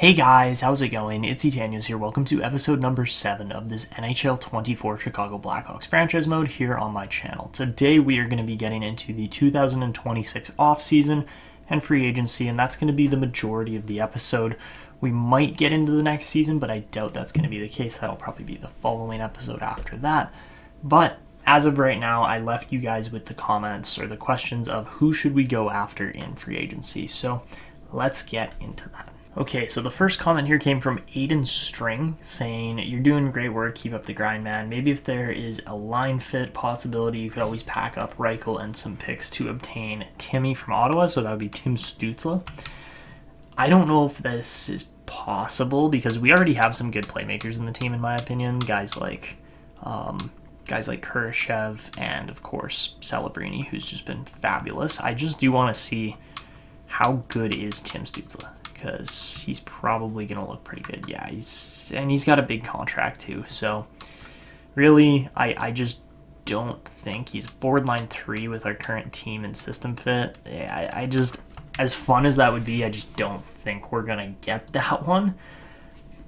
Hey guys, how's it going? It's Etanyos here. Welcome to episode number 7 of this NHL 24 Chicago Blackhawks franchise mode here on my channel. Today we are going to be getting into the 2026 offseason and free agency, and that's going to be the majority of the episode. We might get into the next season, but I doubt that's going to be the case. That'll probably be the following episode after that. But as of right now, I left you guys with the comments or the questions of who should we go after in free agency. So let's get into that. Okay, so the first comment here came from Aiden String saying, "You're doing great work, keep up the grind, man. Maybe if there is a line fit possibility, you could always pack up Reichel and some picks to obtain Timmy from Ottawa," so that would be Tim Stützle. I don't know if this is possible because we already have some good playmakers in the team, in my opinion. Guys like Kurashev and, of course, Celebrini, who's just been fabulous. I just do want to see how good is Tim Stützle, because he's probably going to look pretty good. Yeah, he's got a big contract too. So really, I just don't think he's forward line 3 with our current team and system fit. I just, as fun as that would be, I just don't think we're going to get that one.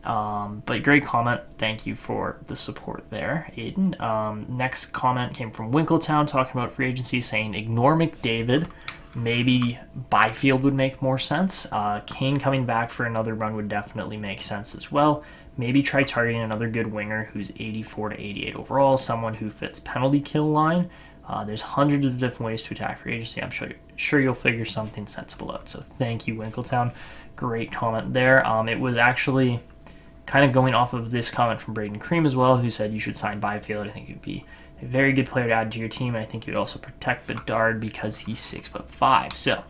But great comment. Thank you for the support there, Aiden. Next comment came from Winkletown talking about free agency, saying, "Ignore McDavid. Maybe Byfield would make more sense. Kane coming back for another run would definitely make sense as well. Maybe try targeting another good winger who's 84 to 88 overall, someone who fits penalty kill line. There's hundreds of different ways to attack free agency. I'm sure you'll figure something sensible out." So thank you, Winkletown. Great comment there. It was actually kind of going off of this comment from Braden Cream as well, who said you should sign Byfield. I think he'd be a very good player to add to your team. I think you'd also protect Bedard because he's 6'5". So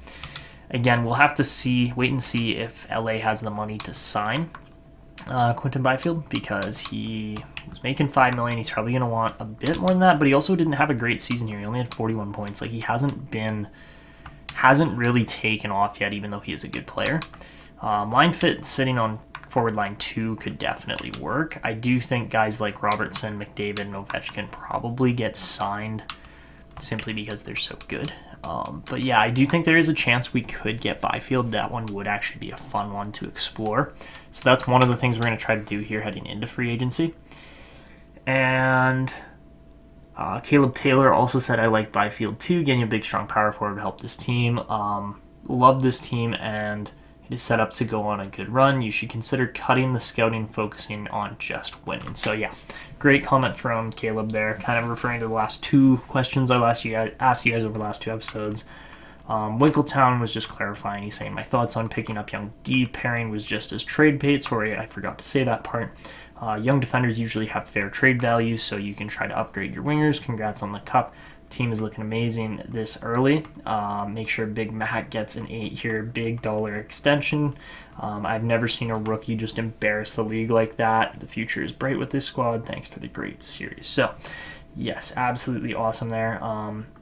again, we'll have to wait and see if LA has the money to sign Quinton Byfield, because he was making $5 million. He's probably going to want a bit more than that, but he also didn't have a great season here. He only had 41 points. Like, he hasn't really taken off yet, even though he is a good player. Line fit sitting on forward line 2 could definitely work. I do think guys like Robertson, McDavid, and Ovechkin probably get signed simply because they're so good. But yeah, I do think there is a chance we could get Byfield. That one would actually be a fun one to explore. So that's one of the things we're going to try to do here heading into free agency. And Caleb Taylor also said, "I like Byfield too. Getting a big, strong power forward to help this team. Love this team, and it is set up to go on a good run. You should consider cutting the scouting, focusing on just winning." So yeah, great comment from Caleb there, kind of referring to the last 2 questions I've asked you guys over the last 2 episodes. Winkletown was just clarifying. He's saying, "My thoughts on picking up young D pairing was just as trade bait." Sorry, I forgot to say that part. Young defenders usually have fair trade value, so you can try to upgrade your wingers. Congrats on the cup. Team is looking amazing this early. Make sure Big Mac gets an 8 here, big dollar extension. I've never seen a rookie just embarrass the league like that. The future is bright with this squad. Thanks for the great series." So yes, absolutely awesome there.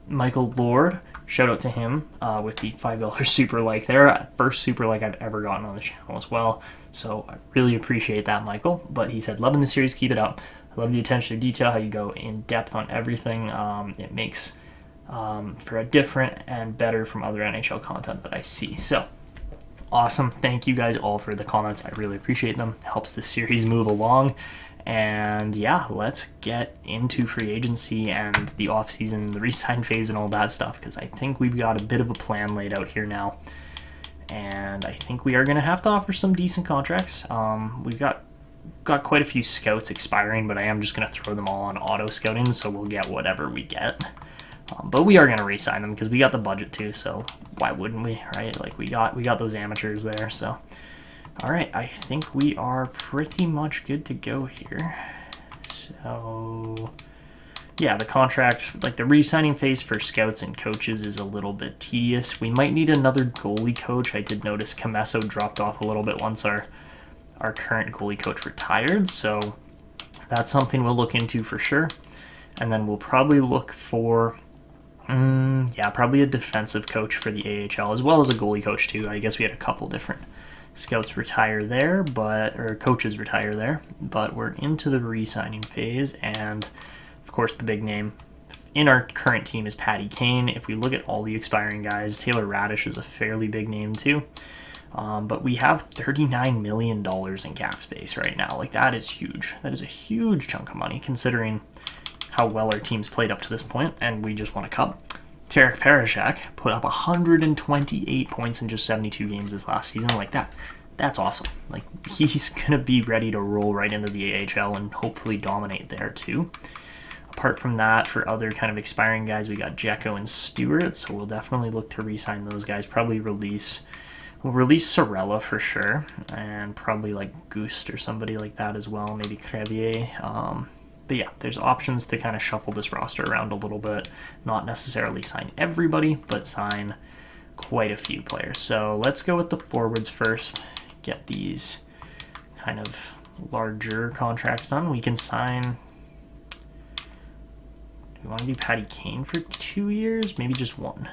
Michael Lord, shout out to him with the $5 super like there. First super like I've ever gotten on the channel as well. So I really appreciate that, Michael. But he said, "Loving the series, keep it up. I love the attention to detail, how you go in depth on everything. It makes for a different and better from other NHL content that I see." So awesome. Thank you guys all for the comments. I really appreciate them. It helps the series move along. And yeah, let's get into free agency and the offseason, the re-sign phase and all that stuff, because I think we've got a bit of a plan laid out here now. And I think we are going to have to offer some decent contracts. We've got quite a few scouts expiring, but I am just going to throw them all on auto scouting, so we'll get whatever we get. But we are going to re-sign them because we got the budget too, so why wouldn't we, right? Like, we got those amateurs there. So all right, I think we are pretty much good to go here. So yeah, the contract, like the re-signing phase for scouts and coaches, is a little bit tedious. We might need another goalie coach. I did notice Camesso dropped off a little bit once our current goalie coach retired, so that's something we'll look into for sure. And then we'll probably look for probably a defensive coach for the AHL, as well as a goalie coach too. I guess we had a couple different scouts retire there, or coaches retire there, but we're into the re-signing phase. And of course, the big name in our current team is Patty Kane. If we look at all the expiring guys, Taylor Radish is a fairly big name too. But we have $39 million in cap space right now. Like, that is huge. That is a huge chunk of money considering how well our team's played up to this point, and we just won a cup. Tarek Parashak put up 128 points in just 72 games this last season. Like, that's awesome. Like, he's going to be ready to roll right into the AHL and hopefully dominate there too. Apart from that, for other kind of expiring guys, we got Jekko and Stewart, so we'll definitely look to re-sign those guys. We'll release Sorella for sure, and probably like Gust or somebody like that as well, maybe Crevier. But yeah, there's options to kind of shuffle this roster around a little bit. Not necessarily sign everybody, but sign quite a few players. So let's go with the forwards first. Get these kind of larger contracts done. We can sign... Do we want to do Patty Kane for 2 years? Maybe just 1.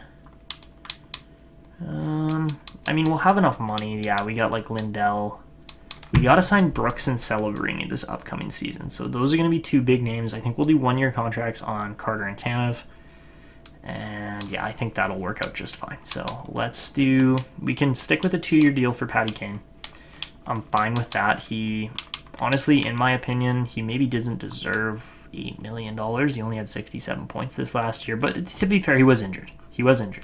I mean, we'll have enough money. Yeah, we got like Lindell. We got to sign Brooks and Celebrini this upcoming season. So those are going to be 2 big names. I think we'll do 1-year contracts on Carter and Tanev. And yeah, I think that'll work out just fine. So we can stick with a 2-year deal for Patty Kane. I'm fine with that. He, honestly, in my opinion, he maybe doesn't deserve $8 million. He only had 67 points this last year. But to be fair, he was injured.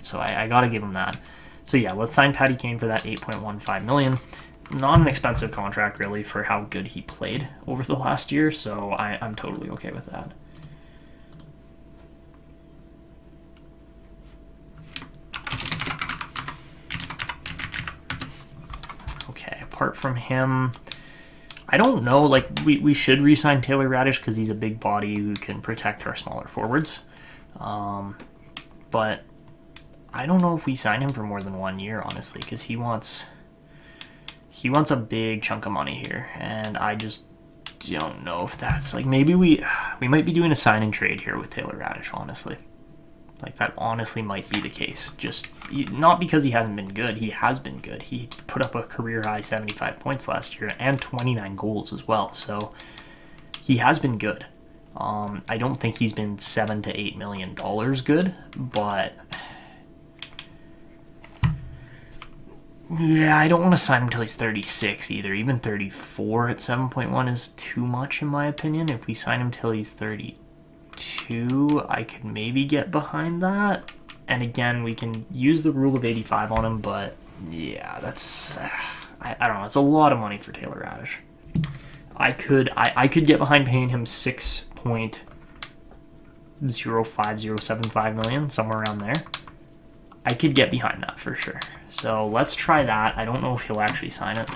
So I got to give him that. So yeah, let's sign Patty Kane for that $8.15 million. Not an expensive contract, really, for how good he played over the last year, so I'm totally okay with that. Okay, apart from him, I don't know, like, we should re-sign Taylor Radish because he's a big body who can protect our smaller forwards. But I don't know if we sign him for more than 1 year, honestly, because he wants a big chunk of money here, and I just don't know if that's, like, maybe we might be doing a sign and trade here with Taylor Radish, honestly. Like, that honestly might be the case. Just not because he hasn't been good. He has been good. He put up a career-high 75 points last year and 29 goals as well, so he has been good. I don't think he's been $7 to $8 million good, but... yeah, I don't want to sign him until he's 36 either. Even 34 at 7.1 is too much in my opinion. If we sign him till he's 32, I could maybe get behind that. And again, we can use the rule of 85 on him, but yeah, that's... I don't know. It's a lot of money for Taylor Radish. I could get behind paying him $6.05075 million, somewhere around there. I could get behind that for sure. So let's try that. I don't know if he'll actually sign it.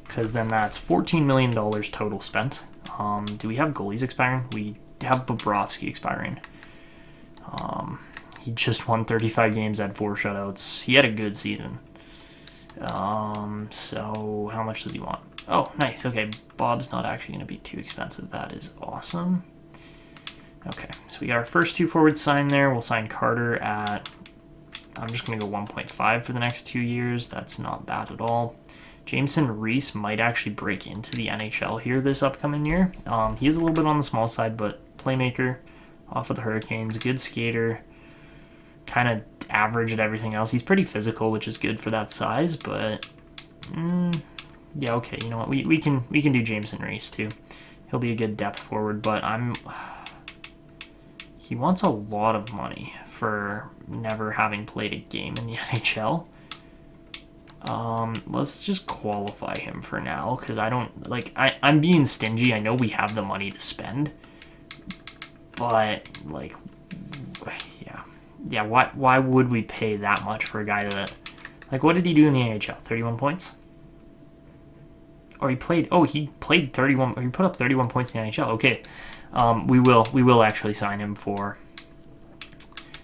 Because then that's $14 million total spent. Do we have goalies expiring? We have Bobrovsky expiring. He just won 35 games, had 4 shutouts. He had a good season. So how much does he want? Oh, nice. Okay, Bob's not actually going to be too expensive. That is awesome. Okay, so we got our first 2 forwards signed there. We'll sign Carter at, I'm just going to go 1.5 for the next 2 years. That's not bad at all. Jameson Reese might actually break into the NHL here this upcoming year. He is a little bit on the small side, but playmaker off of the Hurricanes, good skater, kind of average at everything else. He's pretty physical, which is good for that size, but yeah, okay, you know what? We can do Jameson Reese too. He'll be a good depth forward, but he wants a lot of money for never having played a game in the NHL. Let's just qualify him for now, because I don't, like, I'm being stingy. I know we have the money to spend, but, like, yeah, why would we pay that much for a guy that, like, what did he do in the AHL? 31 points? Or he played 31, or he put up 31 points in the NHL. Okay, we will actually sign him for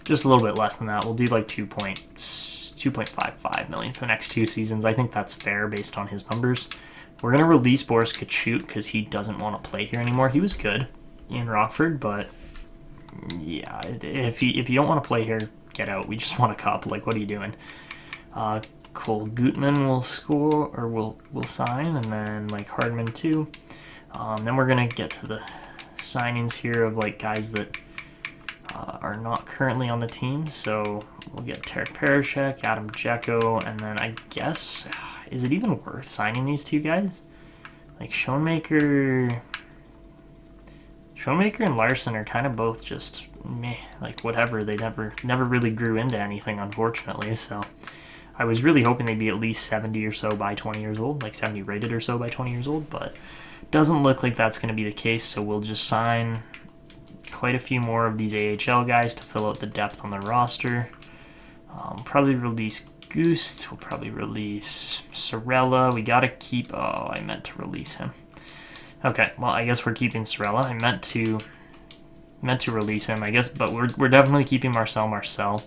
just a little bit less than that. We'll do like 2.55 million for the next 2 seasons. I think that's fair based on his numbers. We're gonna release Boris Kachut because he doesn't want to play here anymore. He was good in Rockford, but yeah, if you don't want to play here, get out. We just want a cup. Like, what are you doing? Cole Gutman will score, or will sign, and then Mike Hardman too. Then we're gonna get to the signings here of like guys that are not currently on the team. So we'll get Tarek Parashek, Adam Jecko, and then I guess, is it even worth signing these two guys? Like Schoenmaker and Larson are kind of both just meh, like whatever. They never really grew into anything, unfortunately. So I was really hoping they'd be at least 70 or so by 20 years old, like 70 rated or so by 20 years old, but doesn't look like that's going to be the case. So we'll just sign quite a few more of these AHL guys to fill out the depth on the roster. Probably release Goost. We'll probably release Sorella. We got to keep... Oh, I meant to release him. Okay, well, I guess we're keeping Sorella. I meant to release him, I guess, but we're definitely keeping Marcel.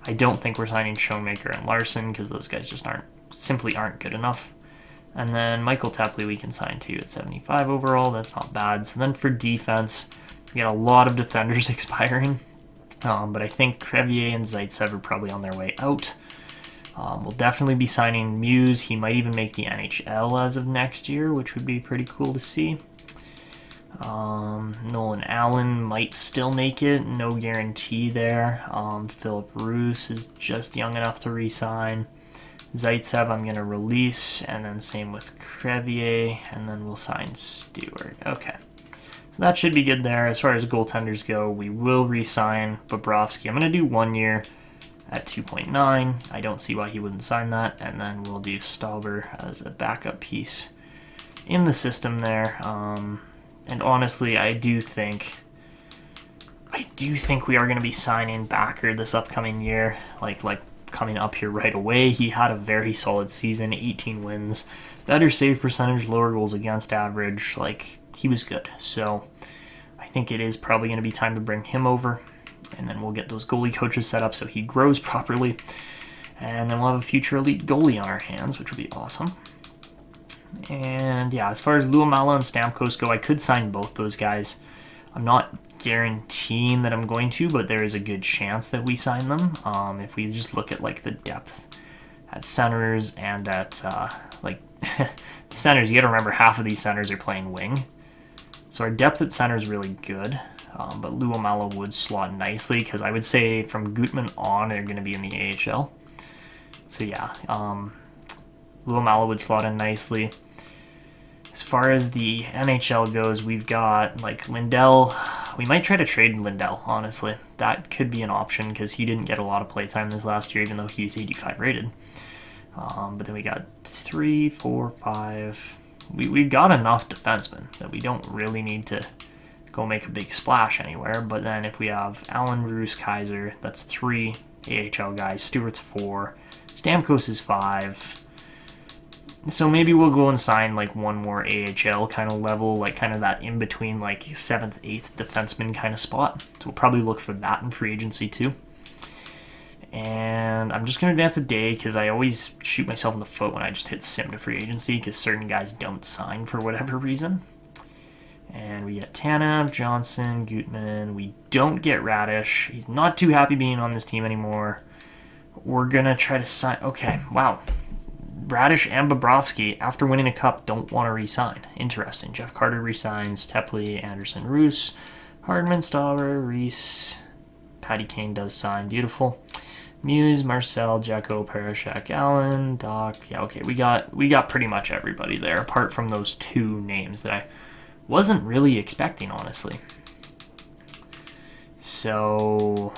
I don't think we're signing Schoenmaker and Larson because those guys just simply aren't good enough. And then Michael Tepley we can sign too at 75 overall. That's not bad. So then for defense, we got a lot of defenders expiring. But I think Crevier and Zaitsev are probably on their way out. We'll definitely be signing Muse. He might even make the NHL as of next year, which would be pretty cool to see. Nolan Allen might still make it. No guarantee there. Philip Roos is just young enough to re-sign. Zaitsev I'm going to release, and then same with Crevier, and then we'll sign Stewart. Okay. So that should be good there. As far as goaltenders go, we will re-sign Bobrovsky. I'm going to do 1 year at 2.9. I don't see why he wouldn't sign that. And then we'll do Stauber as a backup piece in the system there. And honestly, I do think we are going to be signing Backer this upcoming year. Like coming up here right away. He had a very solid season, 18 wins, better save percentage, lower goals against average. Like, he was good. So I think it is probably going to be time to bring him over. And then we'll get those goalie coaches set up so he grows properly. And then we'll have a future elite goalie on our hands, which would be awesome. And yeah, as far as Luomala and Stamkos go, I could sign both those guys. I'm not guaranteeing that I'm going to, but there is a good chance that we sign them. If we just look at like the depth at centers and at the centers, you got to remember half of these centers are playing wing. So our depth at center is really good. But Luomala would slot nicely because I would say from Gutman on, they're going to be in the AHL. So yeah, Luomala would slot in nicely. As far as the NHL goes, we've got like Lindell. We might try to trade Lindell, honestly. That could be an option because he didn't get a lot of playtime this last year, even though he's 85 rated. But then we got 3, 4, 5. We've got enough defensemen that we don't really need to go make a big splash anywhere. But then if we have Allen, Roos, Kaiser, that's 3 AHL guys. Stewart's 4. Stamkos is 5. So maybe we'll go and sign like one more AHL kind of level, like kind of that in between like 7th, 8th defenseman kind of spot. So we'll probably look for that in free agency too. And I'm just going to advance a day because I always shoot myself in the foot when I just hit sim to free agency because certain guys don't sign for whatever reason. And we get Tanev, Johnson, Gutman. We don't get Radish. He's not too happy being on this team anymore. We're going to try to sign... Okay, wow. Radish and Bobrovsky, after winning a cup, don't want to re-sign. Interesting. Jeff Carter re-signs. Tepley, Anderson, Roos, Hardman, Stauber, Reese. Patty Kane does sign. Beautiful. Muse, Marcel, Jecko, Parashek, Allen, Doc. Yeah, okay. We got pretty much everybody there, apart from those 2 names that I wasn't really expecting, honestly. So,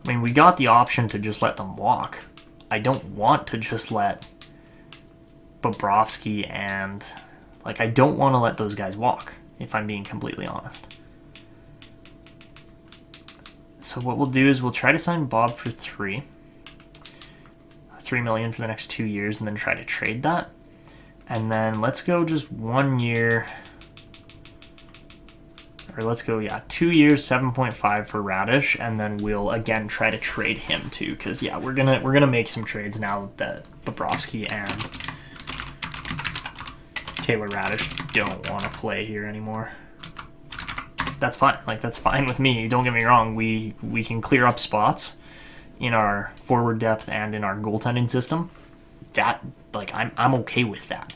I mean, we got the option to just let them walk. I don't want to just let Bobrovsky and... I don't want to let those guys walk, if I'm being completely honest. So what we'll do is we'll try to sign Bob for $3 million for the next 2 years, and then try to trade that. And then let's go just 1 year... Or let's go, 2 years, 7.5 for Radish, and then we'll again try to trade him too, because we're gonna make some trades now that Bobrovsky and Taylor Radish don't want to play here anymore. That's fine. That's fine with me. Don't get me wrong. We can clear up spots in our forward depth and in our goaltending system. That I'm okay with that.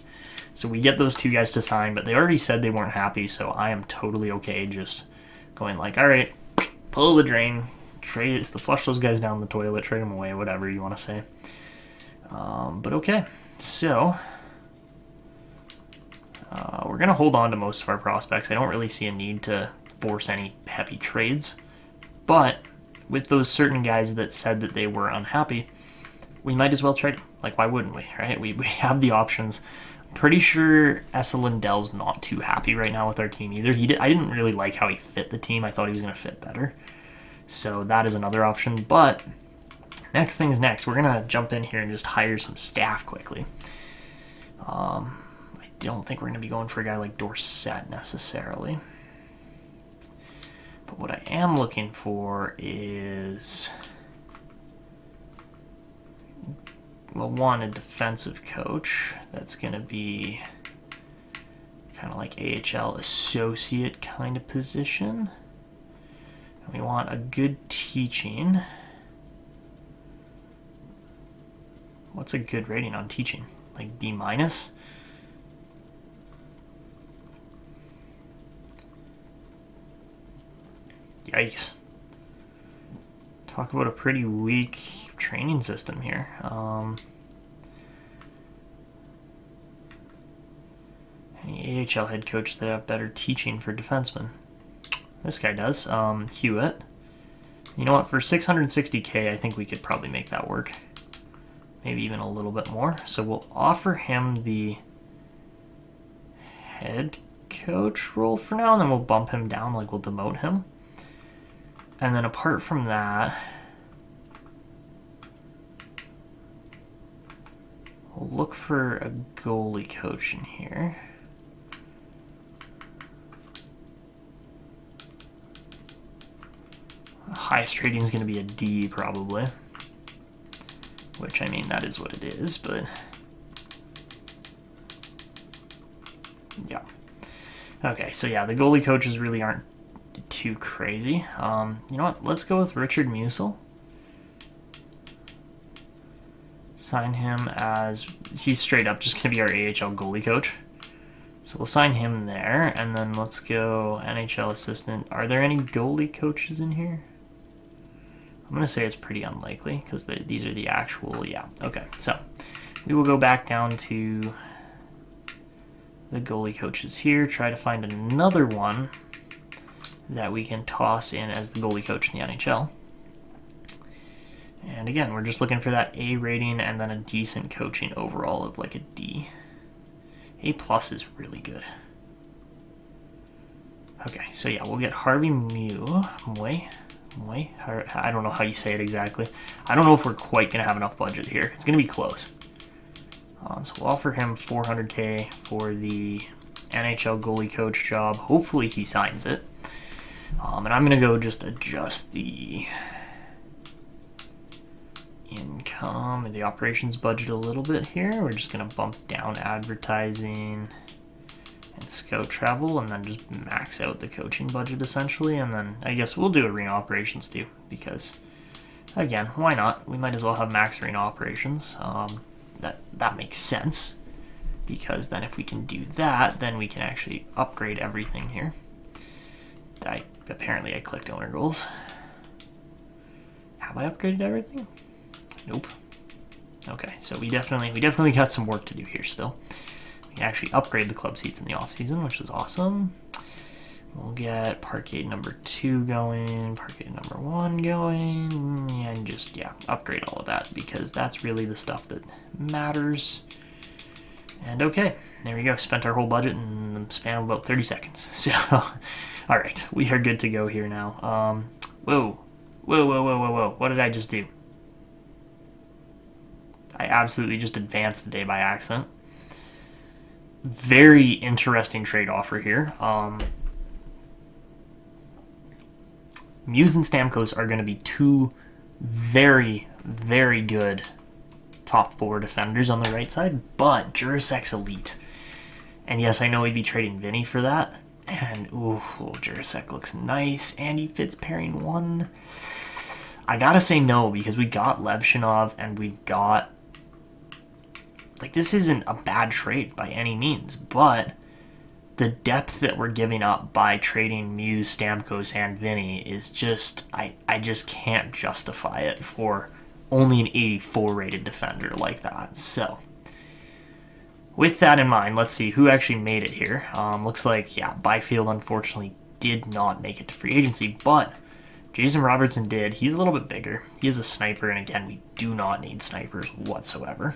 So we get those 2 guys to sign, but they already said they weren't happy, so I am totally okay just going like, all right, pull the drain, flush those guys down the toilet, trade them away, whatever you want to say. But okay, so we're going to hold on to most of our prospects. I don't really see a need to force any heavy trades, but with those certain guys that said that they were unhappy, we might as well trade them. Like, why wouldn't we, right? We have the options. I'm pretty sure Esa Lindell's not too happy right now with our team either. I didn't really like how he fit the team. I thought he was going to fit better. So that is another option. But next thing's next. We're going to jump in here and just hire some staff quickly. I don't think we're going to be going for a guy like Dorsett necessarily. But what I am looking for is, well, one, a defensive coach. That's going to be kind of like AHL associate kind of position. And we want a good teaching. What's a good rating on teaching? Like B-? Yikes. Talk about a pretty weak training system here. Any AHL head coaches that have better teaching for defensemen? This guy does. Hewitt. You know what? For $660K, I think we could probably make that work. Maybe even a little bit more. So we'll offer him the head coach role for now, and then we'll bump him down, like we'll demote him. And then apart from that, we'll look for a goalie coach in here. Highest rating is going to be a D probably. Which, I mean, that is what it is, but yeah. Okay, so yeah, the goalie coaches really aren't too crazy. You know what? Let's go with Richard Musil. Sign him as, he's straight up just going to be our AHL goalie coach. So we'll sign him there, and then let's go NHL assistant. Are there any goalie coaches in here? I'm going to say it's pretty unlikely because these are the actual, yeah. Okay, so we will go back down to the goalie coaches here, try to find another one that we can toss in as the goalie coach in the NHL. And again, we're just looking for that A rating and then a decent coaching overall of like a D. A+ is really good. Okay, so yeah, we'll get Harvey Muy. I don't know how you say it exactly. I don't know if we're quite going to have enough budget here. It's going to be close. So we'll offer him $400K for the NHL goalie coach job. Hopefully he signs it. And I'm going to go just adjust the income and the operations budget a little bit here. We're just going to bump down advertising and scout travel and then just max out the coaching budget essentially. And then I guess we'll do arena operations too because, again, why not? We might as well have max arena operations. That makes sense because then if we can do that, then we can actually upgrade everything here. Apparently I clicked owner goals. Have I upgraded everything? Nope. Okay, so we definitely got some work to do here still. We can actually upgrade the club seats in the off-season, which is awesome. We'll get parkade number 2 going, parkade number 1 going, and just, yeah, upgrade all of that because that's really the stuff that matters. And okay, there we go. Spent our whole budget in the span of about 30 seconds. So, all right, we are good to go here now. Whoa. What did I just do? I absolutely just advanced the day by accident. Very interesting trade offer here. Muse and Stamkos are going to be two very, very good top 4 defenders on the right side, but Jurasek's elite. And yes, I know we'd be trading Vinny for that. And, ooh, Jurasek looks nice. And he fits pairing 1. I gotta say no, because we got Levshinov and we've got... Like, this isn't a bad trade by any means, but the depth that we're giving up by trading Muse, Stamkos, and Vinny is just, I just can't justify it for only an 84 rated defender like that. So, with that in mind, let's see who actually made it here. Looks like, yeah, Byfield unfortunately did not make it to free agency, but Jason Robertson did. He's a little bit bigger. He is a sniper, and again, we do not need snipers whatsoever.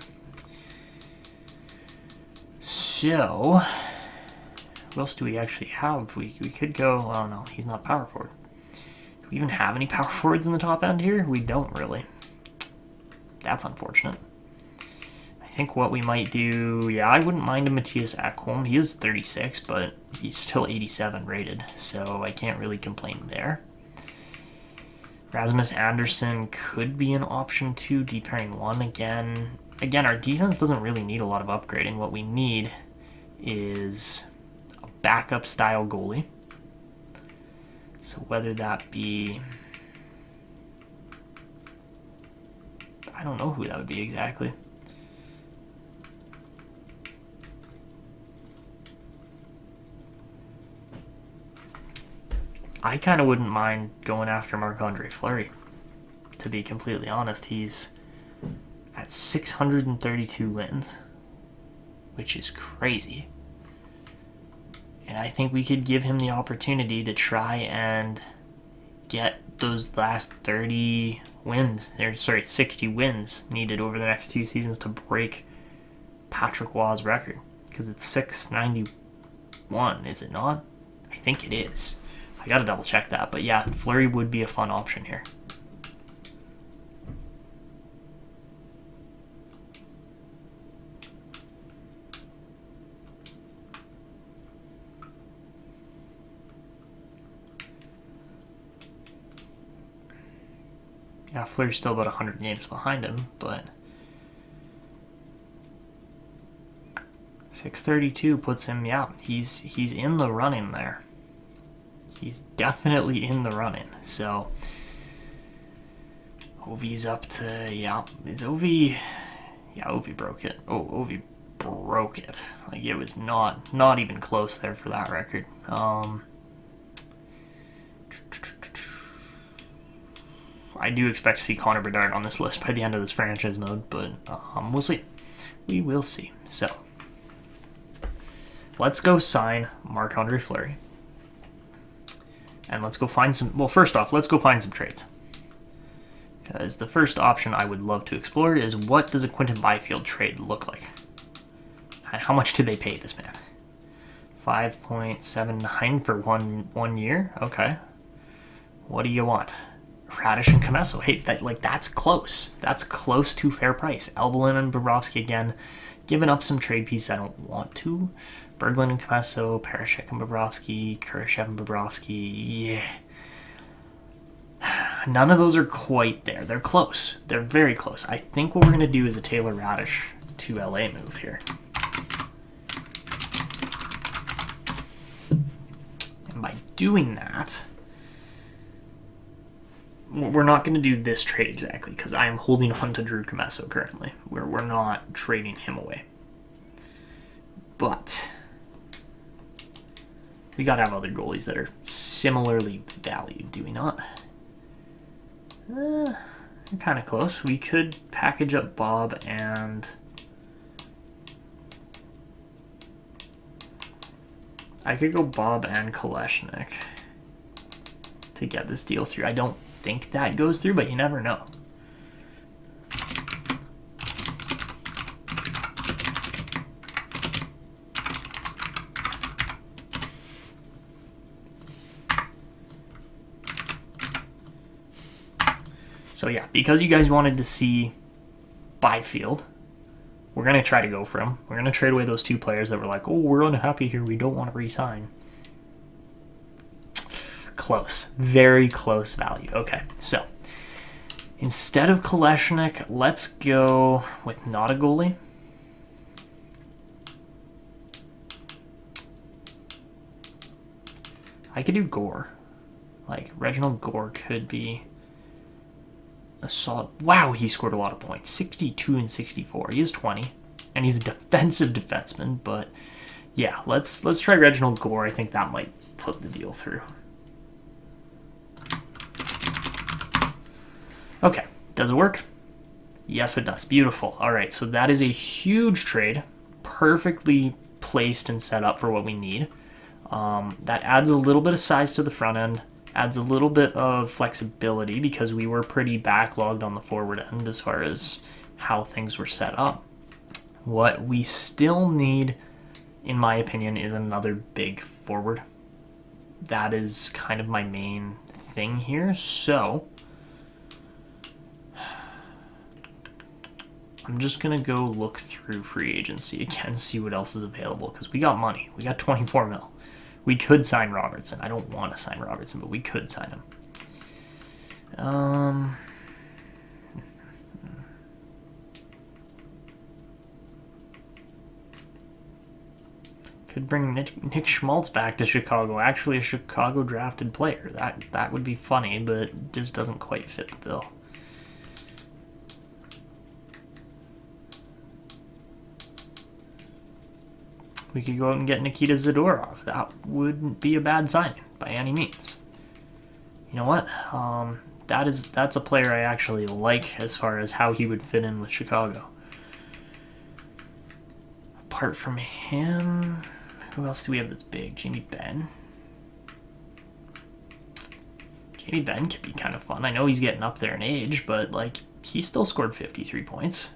So, who else do we actually have? We could go, oh no, he's not power forward. Do we even have any power forwards in the top end here? We don't really. That's unfortunate. I think what we might do, yeah, I wouldn't mind a Matthias Ekholm. He is 36, but he's still 87 rated, so I can't really complain there. Rasmus Anderson could be an option too, deep pairing one again. Again, our defense doesn't really need a lot of upgrading. What we need is a backup style goalie. So whether that be, I don't know who that would be exactly. I kind of wouldn't mind going after Marc-Andre Fleury, to be completely honest. He's at 632 wins, which is crazy. And I think we could give him the opportunity to try and get those last 30 wins, or sorry, 60 wins needed over the next 2 seasons to break Patrick Waugh's record. Because it's 691, is it not? I think it is. I gotta double check that, but yeah, Fleury would be a fun option here. Yeah, Fleury's still about 100 games behind him, but 632 puts him, yeah, he's in the running there. He's definitely in the running. So Ovi's up to, yeah, is Ovi, yeah, Ovi broke it. Oh, Ovi broke it. Like, it was not even close there for that record. I do expect to see Connor Bedard on this list by the end of this franchise mode, but we'll see. We will see. So, let's go sign Marc-Andre Fleury. And let's go find some, well, first off, let's go find some trades. Because the first option I would love to explore is, what does a Quinton Byfield trade look like? And how much do they pay this man? 5.79 for one year? Okay. What do you want? Radish and Comesso. Hey, that's close. That's close to fair price. Elbelin and Bobrovsky again, giving up some trade pieces I don't want to. Berglund and Comesso, Parashek and Bobrovsky, Kurashev and Bobrovsky. Yeah. None of those are quite there. They're close. They're very close. I think what we're going to do is a Taylor Radish to LA move here. And by doing that, we're not going to do this trade exactly, because I am holding on to Drew Comesso currently. We're not trading him away. But we got to have other goalies that are similarly valued, do we not? We're kind of close. We could package up Bob and I could go Bob and Kalashnik to get this deal through. I don't think that goes through, but you never know. So yeah, because you guys wanted to see Byfield, we're going to try to go for him. We're going to trade away those 2 players that were like, oh, we're unhappy here, we don't want to re-sign. Close. Very close value. Okay, so instead of Kalashnik, let's go with not a goalie. I could do Gore. Like, Reginald Gore could be a solid... Wow, he scored a lot of points. 62 and 64. He is 20, and he's a defensive defenseman, but Yeah, let's try Reginald Gore. I think that might put the deal through. Okay, does it work? Yes, it does. Beautiful. All right, so that is a huge trade, perfectly placed and set up for what we need. That adds a little bit of size to the front end, adds a little bit of flexibility because we were pretty backlogged on the forward end as far as how things were set up. What we still need, in my opinion, is another big forward. That is kind of my main thing here. So I'm just going to go look through free agency again, see what else is available, because we got money. We got 24 mil. We could sign Robertson. I don't want to sign Robertson, but we could sign him. Could bring Nick Schmaltz back to Chicago. Actually, a Chicago drafted player. That would be funny, but just doesn't quite fit the bill. We could go out and get Nikita Zadorov. That wouldn't be a bad signing by any means. You know what? That's a player I actually like as far as how he would fit in with Chicago. Apart from him, who else do we have that's big? Jamie Benn. Jamie Benn could be kind of fun. I know he's getting up there in age, but like he still scored 53 points.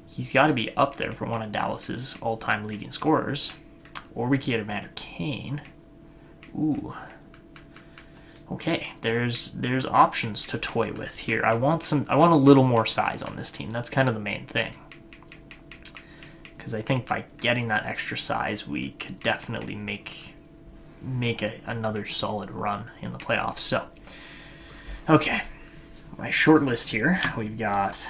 He's got to be up there for one of Dallas's all-time leading scorers. Or we could get Evander Kane. Ooh. Okay, there's options to toy with here. I want a little more size on this team. That's kind of the main thing. Because I think by getting that extra size, we could definitely make another solid run in the playoffs. So, okay, my short list here, we've got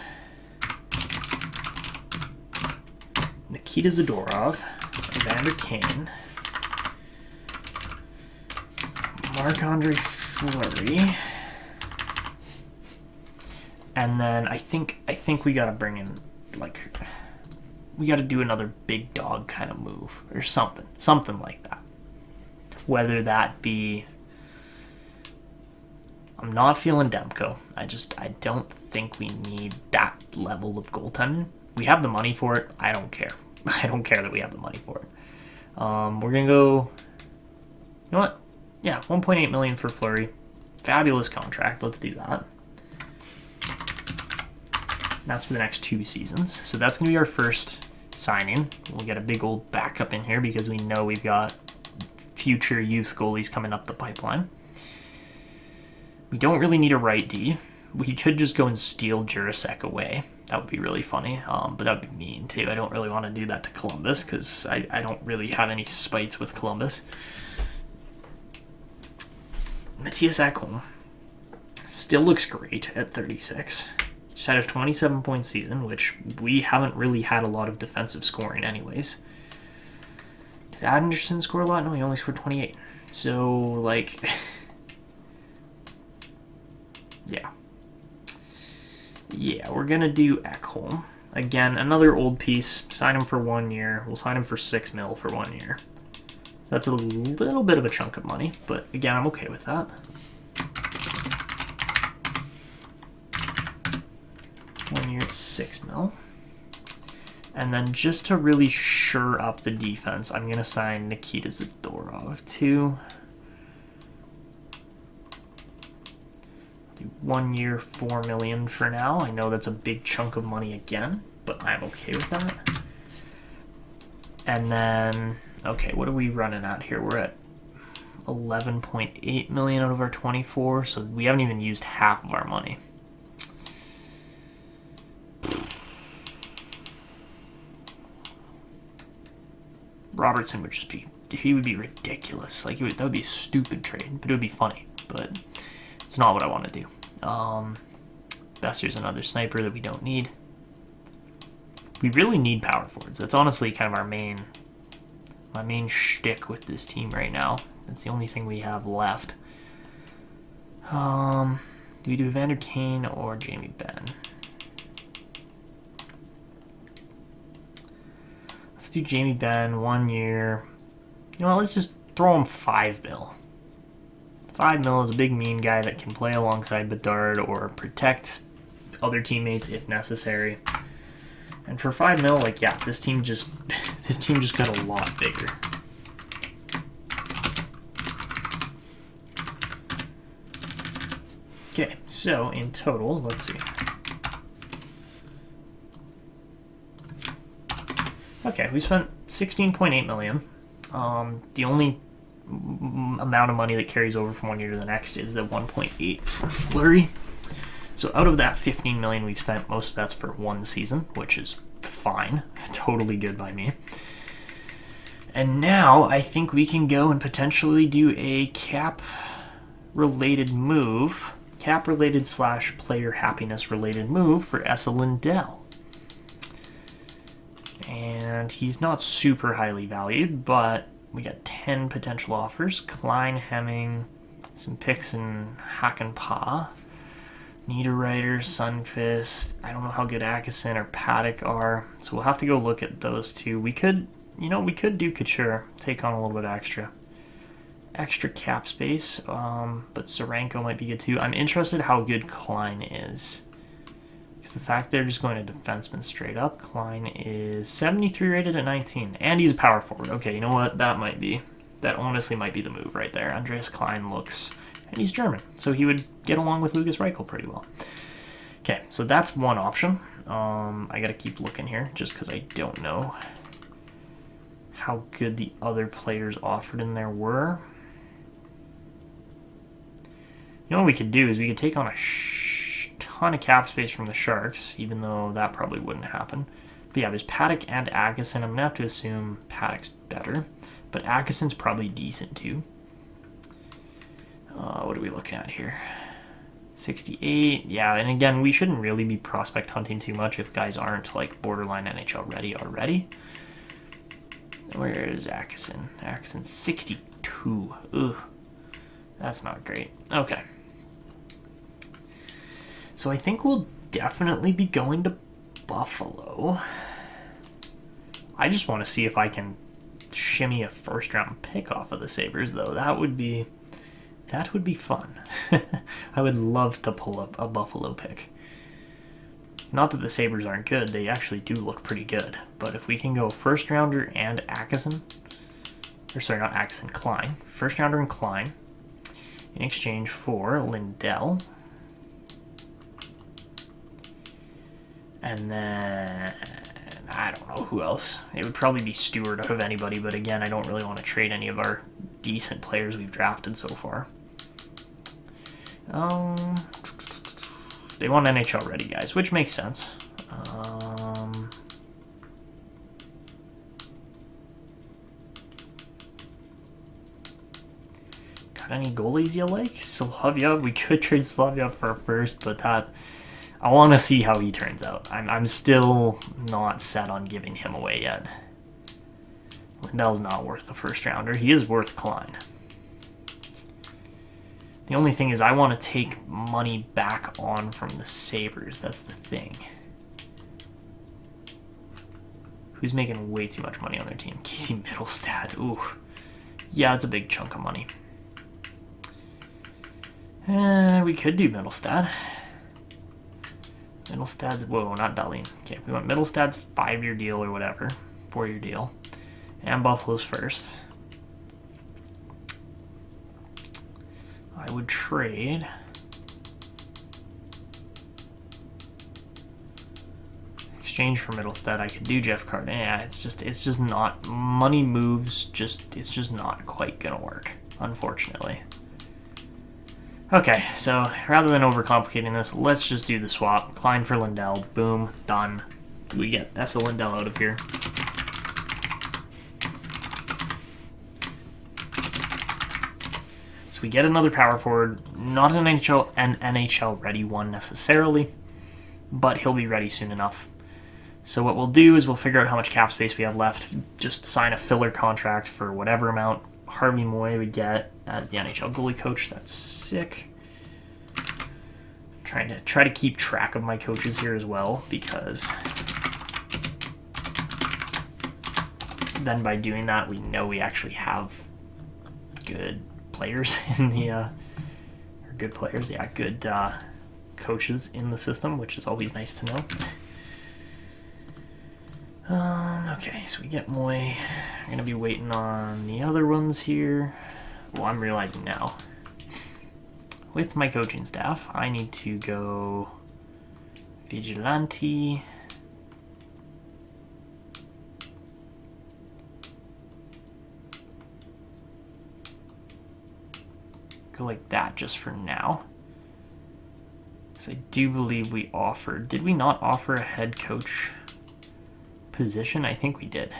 Nikita Zadorov, Evander Kane, Marc-Andre Fleury, and then I think we gotta bring in we gotta do another big dog kind of move or something like that. Whether that be, I'm not feeling Demko. I don't think we need that level of goaltending. We have the money for it. I don't care. I don't care that we have the money for it. We're going to go, you know what? Yeah, $1.8 million for Fleury. Fabulous contract. Let's do that. That's for the next 2 seasons. So that's going to be our first signing. We'll get a big old backup in here because we know we've got future youth goalies coming up the pipeline. We don't really need a right D. We could just go and steal Jurasek away. That would be really funny, but that would be mean too. I don't really want to do that to Columbus because I don't really have any spites with Columbus. Matthias Ekholm still looks great at 36. Just had a 27-point season, which we haven't really had a lot of defensive scoring anyways. Did Anderson score a lot? No, he only scored 28. So, like, yeah. Yeah, we're going to do Ekholm. Again, another old piece. Sign him for 1 year. We'll sign him for $6 million for 1 year. That's a little bit of a chunk of money, but again, I'm okay with that. 1 year at $6 million. And then just to really shore up the defense, I'm going to sign Nikita Zadorov to 1 year, $4 million for now. I know that's a big chunk of money again, but I'm okay with that. And then, okay, what are we running at here? We're at 11.8 million out of our 24, so we haven't even used half of our money. Robertson would just be, he would be ridiculous. Like, that would be a stupid trade, but it would be funny. But it's not what I want to do. Besser's another sniper that we don't need. We really need power forwards. That's honestly kind of my main shtick with this team right now. That's the only thing we have left. Do we do Evander Kane or Jamie Benn? Let's do Jamie Benn 1 year. You know, let's just throw him $5 million. $5 million is a big mean guy that can play alongside Bedard or protect other teammates if necessary. And for $5 million, like, yeah, this team just got a lot bigger. Okay, so in total, let's see. Okay, we spent $16.8 million. The only amount of money that carries over from one year to the next is the 1.8 for Fleury. So out of that $15 million we've spent, most of that's for one season, which is fine, totally good by me. And now I think we can go and potentially do a cap-related move, cap-related / player happiness-related move for Esa Lindell. And he's not super highly valued, but we got 10 potential offers. Klein, Hemming, some picks in Hakanpää, Niederreiter, Sundqvist. I don't know how good Atkinson or Paddock are, so we'll have to go look at those two. We could do Couture, take on a little bit extra cap space, but Sorenko might be good too. I'm interested how good Klein is. Because the fact they're just going to defenseman straight up. Klein is 73 rated at 19. And he's a power forward. Okay, you know what? That honestly might be the move right there. Andreas Klein looks... And he's German. So he would get along with Lucas Reichel pretty well. Okay, so that's one option. I got to keep looking here just because I don't know how good the other players offered in there were. You know what we could do is we could take on a ton of cap space from the Sharks, even though that probably wouldn't happen. But yeah, there's Paddock and Atkinson. I'm going to have to assume Paddock's better, but Atkinson's probably decent too. What are we looking at here? 68. Yeah, and again, we shouldn't really be prospect hunting too much if guys aren't like borderline NHL ready already. Where is Atkinson? Atkinson's 62. Ugh. That's not great. Okay. So I think we'll definitely be going to Buffalo. I just want to see if I can shimmy a first-round pick off of the Sabres, though. That would be fun. I would love to pull up a Buffalo pick. Not that the Sabres aren't good. They actually do look pretty good. But if we can go first-rounder and Atkinson, or sorry, not Atkinson, Klein. First-rounder and Klein in exchange for Lindell. And then, I don't know who else. It would probably be Stewart out of anybody, but again, I don't really want to trade any of our decent players we've drafted so far. They want NHL ready guys, which makes sense. Got any goalies you like? Slavyev, we could trade Slavyev for a first, but that... I want to see how he turns out. I'm still not set on giving him away yet. Lindell's not worth the first rounder. He is worth Klein. The only thing is I want to take money back on from the Sabres. That's the thing. Who's making way too much money on their team? Casey Middlestad. Ooh. Yeah, it's a big chunk of money. We could do Middlestad. Middlestad's, whoa, not Dahlin. Okay, if we want Middlestad's 5-year deal or whatever, 4-year deal, and Buffalo's first, I would trade exchange for Middlestad. I could do Jeff Carter. Yeah, it's just not, money moves, it's just not quite gonna work, unfortunately. Okay, so rather than overcomplicating this, let's just do the swap. Klein for Lindell. Boom. Done. We get Esa Lindell out of here. So we get another power forward. Not an NHL ready one necessarily, but he'll be ready soon enough. So what we'll do is we'll figure out how much cap space we have left. Just sign a filler contract for whatever amount Harvey Moy would get as the NHL goalie coach. That's sick. Try to keep track of my coaches here as well, because then by doing that, we know we actually have good players in the, or good players, yeah, good coaches in the system, which is always nice to know. Okay, so we get Moy. I'm going to be waiting on the other ones here. Well, I'm realizing now, with my coaching staff, I need to go Vigilante. Go like that just for now. Because I do believe we offered. Did we not offer a head coach position? I think we did.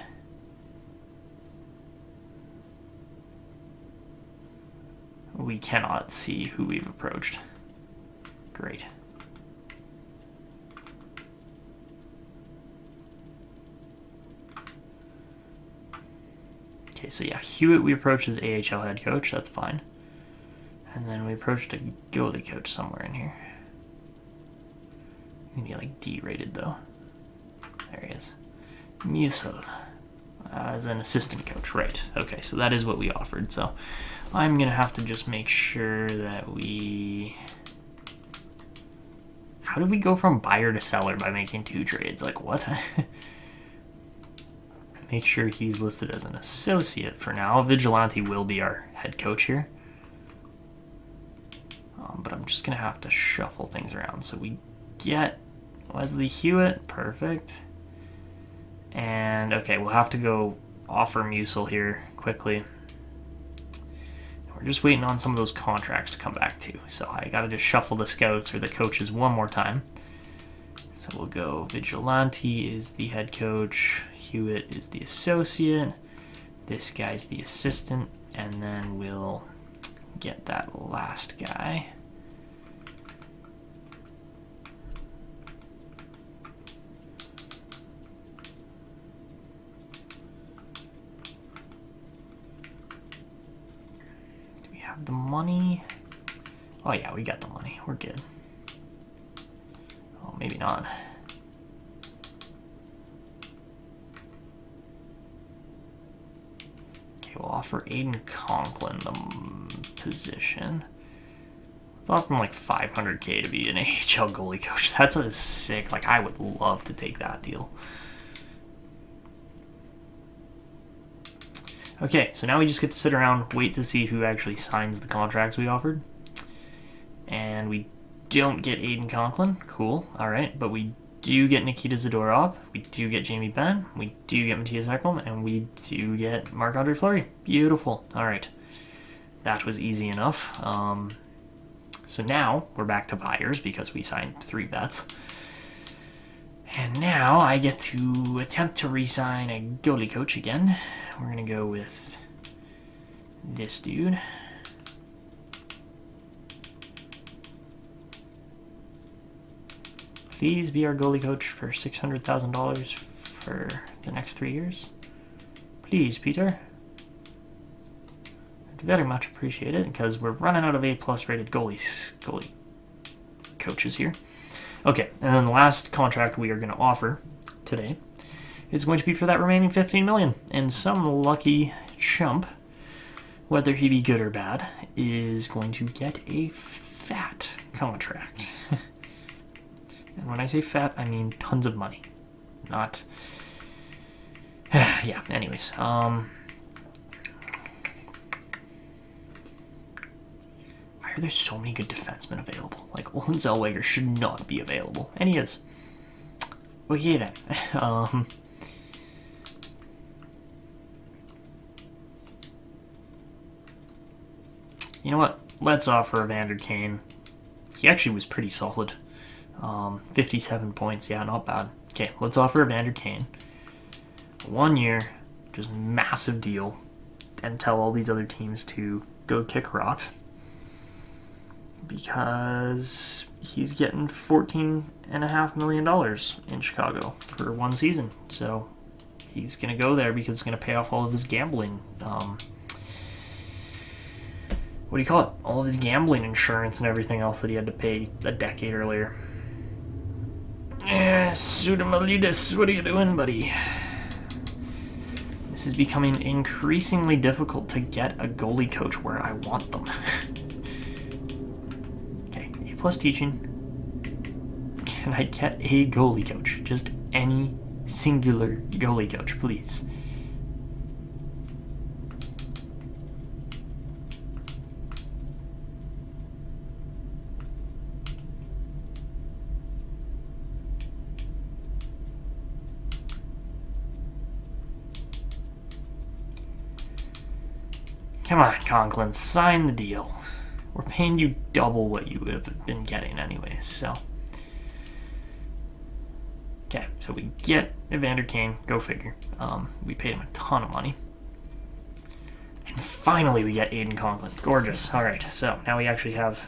We cannot see who we've approached. Great. Okay, so yeah, Hewitt we approached as AHL head coach. That's fine. And then we approached a goalie coach somewhere in here. Maybe like D-rated though. There he is. Musil as an assistant coach, right? Okay, so that is what we offered. So I'm gonna have to just make sure that we. How did we go from buyer to seller by making 2 trades? Like what? Make sure he's listed as an associate for now. Vigilante will be our head coach here. But I'm just gonna have to shuffle things around. So we get Wesley Hewitt, perfect. And okay, we'll have to go offer Musil here quickly. We're just waiting on some of those contracts to come back too. So I gotta just shuffle the scouts or the coaches one more time. So we'll go Vigilante is the head coach, Hewitt is the associate, this guy's the assistant, and then we'll get that last guy. The money. Oh yeah, we got the money. We're good. Oh, maybe not. Okay, we'll offer Aiden Conklin the position. Let's offer him like $500K to be an AHL goalie coach. That's a sick. Like I would love to take that deal. Okay, so now we just get to sit around, wait to see who actually signs the contracts we offered. And we don't get Aiden Conklin. Cool, alright. But we do get Nikita Zadorov. We do get Jamie Benn. We do get Matthias Ekholm. And we do get Marc-Andre Fleury. Beautiful. Alright. That was easy enough. So now we're back to buyers because we signed 3 vets. And now I get to attempt to re-sign a goalie coach again. We're going to go with this dude. Please be our goalie coach for $600,000 for the next 3 years. Please, Peter. I'd very much appreciate it because we're running out of A+ rated goalie coaches here. Okay, and then the last contract we are going to offer today is going to be for that remaining $15 million. And some lucky chump, whether he be good or bad, is going to get a fat contract. And when I say fat, I mean tons of money. Not... yeah, anyways. Why are there so many good defensemen available? Like, Olin Zellweger should not be available. And he is. Okay, then. You know what? Let's offer Evander Kane. He actually was pretty solid. 57 points. Yeah, not bad. Okay, let's offer Evander Kane. 1 year, just massive deal. And tell all these other teams to go kick rocks. Because he's getting $14.5 million in Chicago for 1 season. So he's going to go there because it's going to pay off all of his gambling. What do you call it? All of his gambling insurance and everything else that he had to pay a decade earlier. Sudamalidis, what are you doing, buddy? This is becoming increasingly difficult to get a goalie coach where I want them. Okay, A+ teaching. Can I get a goalie coach? Just any singular goalie coach, please. Come on, Conklin, sign the deal. We're paying you double what you would have been getting anyways, so. Okay, so we get Evander Kane, go figure. We paid him a ton of money. And finally we get Aiden Conklin. Gorgeous. Alright, so now we actually have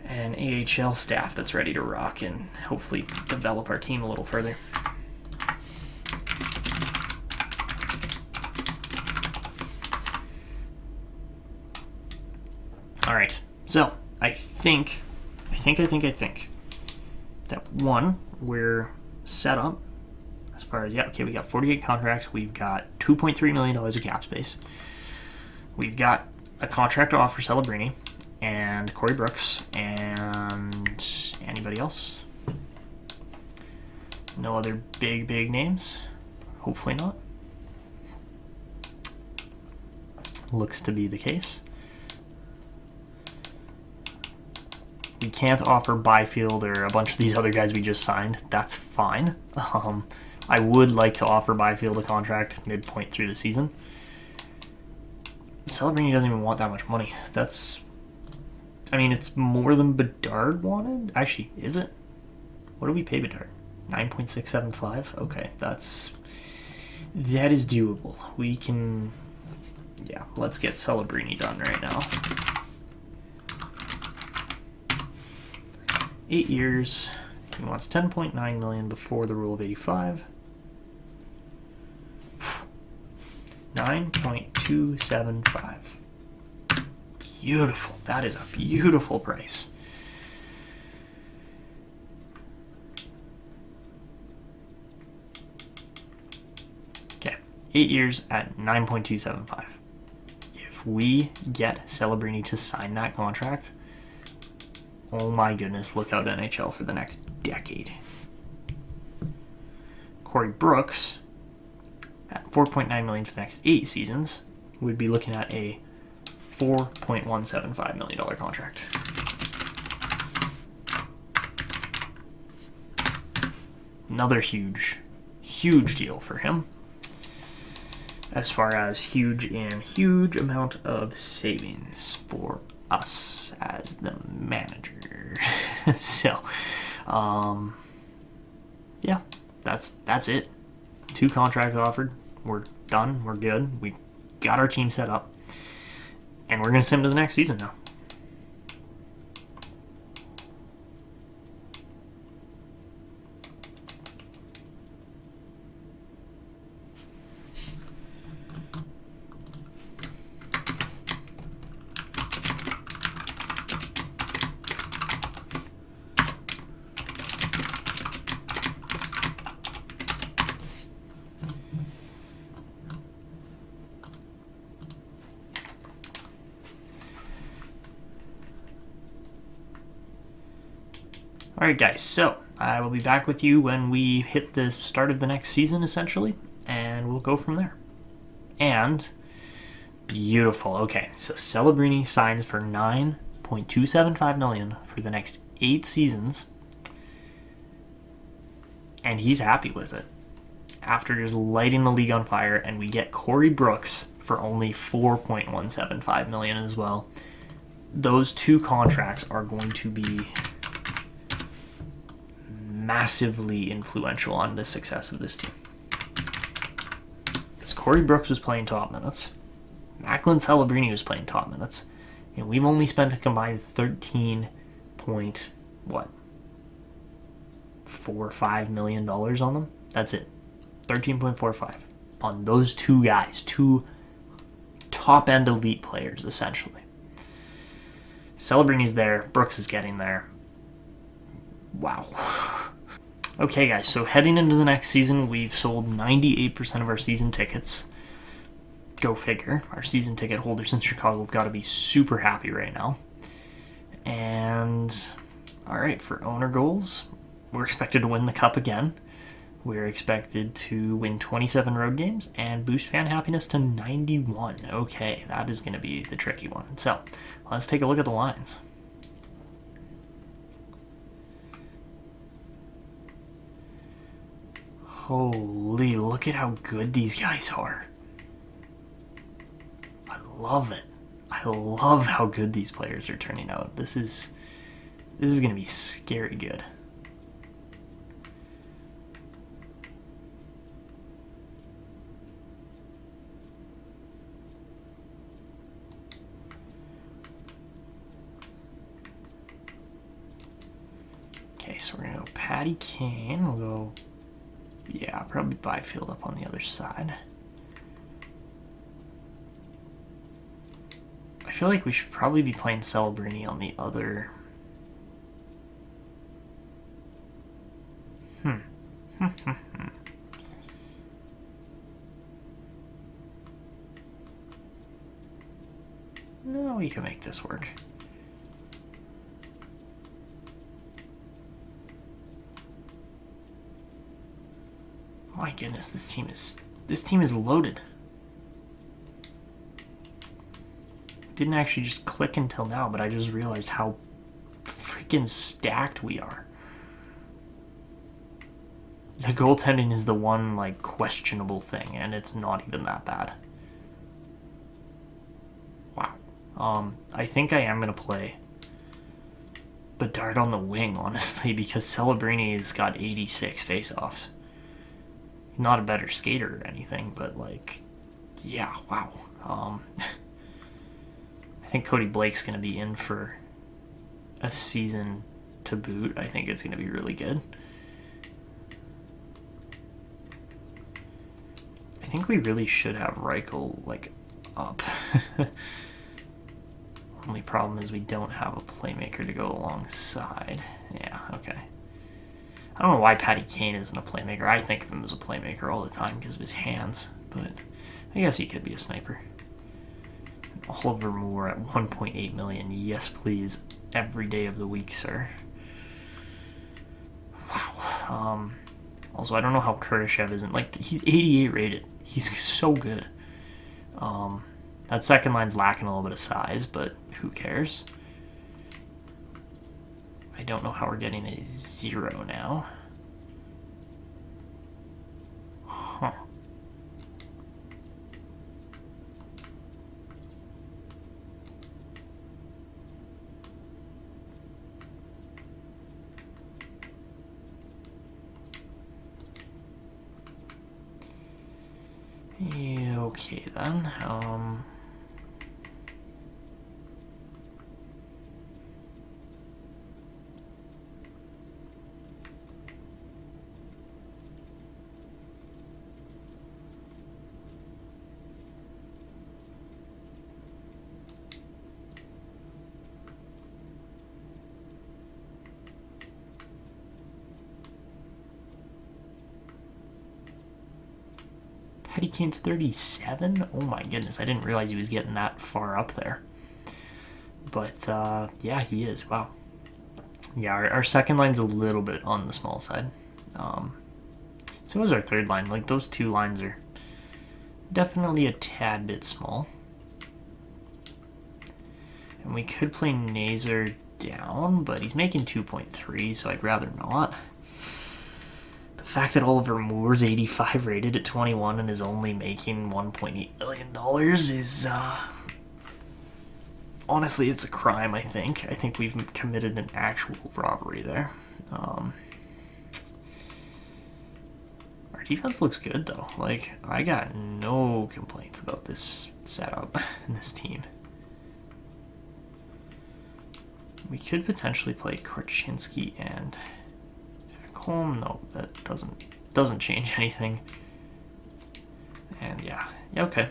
an AHL staff that's ready to rock and hopefully develop our team a little further. Alright, so I think that one, we're set up as far as, yeah, okay, we got 48 contracts, we've got $2.3 million of cap space, we've got a contract to offer Celebrini and Corey Brooks, and anybody else? No other big names? Hopefully not. Looks to be the case. We can't offer Byfield or a bunch of these other guys we just signed. That's fine. I would like to offer Byfield a contract midpoint through the season. Celebrini doesn't even want that much money. That's... I mean, it's more than Bedard wanted. Actually, is it? What do we pay Bedard? 9.675? Okay, that is doable. We can... Yeah, let's get Celebrini done right now. 8 years. He wants 10.9 million before the rule of 85. 9.275. Beautiful. That is a beautiful price. Okay, 8 years at 9.275. If we get Celebrini to sign that contract, oh my goodness, look out NHL for the next decade. Corey Brooks, at $4.9 million for the next 8 seasons, we'd be looking at a $4.175 million contract. Another huge deal for him. As far as huge amount of savings for us as the manager. So, yeah, that's it. 2 contracts offered. We're done. We're good. We got our team set up, and we're gonna send them to the next season now. Alright guys, so I will be back with you when we hit the start of the next season, essentially, and we'll go from there. And, beautiful. Okay, so Celebrini signs for $9.275 million for the next 8 seasons, and he's happy with it. After just lighting the league on fire, and we get Corey Brooks for only $4.175 million as well. Those 2 contracts are going to be massively influential on the success of this team. Because Corey Brooks was playing top minutes, Macklin Celebrini was playing top minutes, and we've only spent a combined $13.45 million on them. That's it. 13.45 on those 2 guys, 2 top-end elite players, essentially. Celebrini's there. Brooks is getting there. Wow. Okay, guys, so heading into the next season, we've sold 98% of our season tickets. Go figure. Our season ticket holders in Chicago have got to be super happy right now. And, all right, for owner goals, we're expected to win the Cup again. We're expected to win 27 road games and boost fan happiness to 91. Okay, that is going to be the tricky one. So, let's take a look at the lines. Holy, look at how good these guys are. I love it. I love how good these players are turning out. This is going to be scary good. Okay, so we're going to go Patty Kane. We'll go, yeah, probably Byfield up on the other side. I feel like we should probably be playing Celebrini on the other. No, we can make this work. My goodness, this team is loaded. Didn't actually just click until now, but I just realized how freaking stacked we are. The goaltending is the one, like, questionable thing, and it's not even that bad. Wow. I think I am going to play Bedard on the wing, honestly, because Celebrini has got 86 faceoffs. He's not a better skater or anything, but, like, yeah, wow. I think Cody Blake's going to be in for a season to boot. I think it's going to be really good. I think we really should have Reichel, like, up. Only problem is we don't have a playmaker to go alongside. Yeah, okay. I don't know why Patty Kane isn't a playmaker. I think of him as a playmaker all the time because of his hands, but I guess he could be a sniper. Oliver Moore at 1.8 million. Yes, please. Every day of the week, sir. Wow. Also, I don't know how Kurashev isn't. Like, he's 88 rated. He's so good. That second line's lacking a little bit of size, but who cares? I don't know how we're getting a 0 now. Huh. Yeah, okay then. Patty Kane's 37? Oh my goodness, I didn't realize he was getting that far up there. But, yeah, he is. Wow. Yeah, our second line's a little bit on the small side. So is our third line. Like, those two lines are definitely a tad bit small. And we could play Nazar down, but he's making 2.3, so I'd rather not. The fact that Oliver Moore's 85 rated at 21 and is only making $1.8 million is, honestly, it's a crime, I think. I think we've committed an actual robbery there. Our defense looks good, though. Like, I got no complaints about this setup and this team. We could potentially play Korchinski and Ekholm. No, that doesn't change anything. And yeah, okay.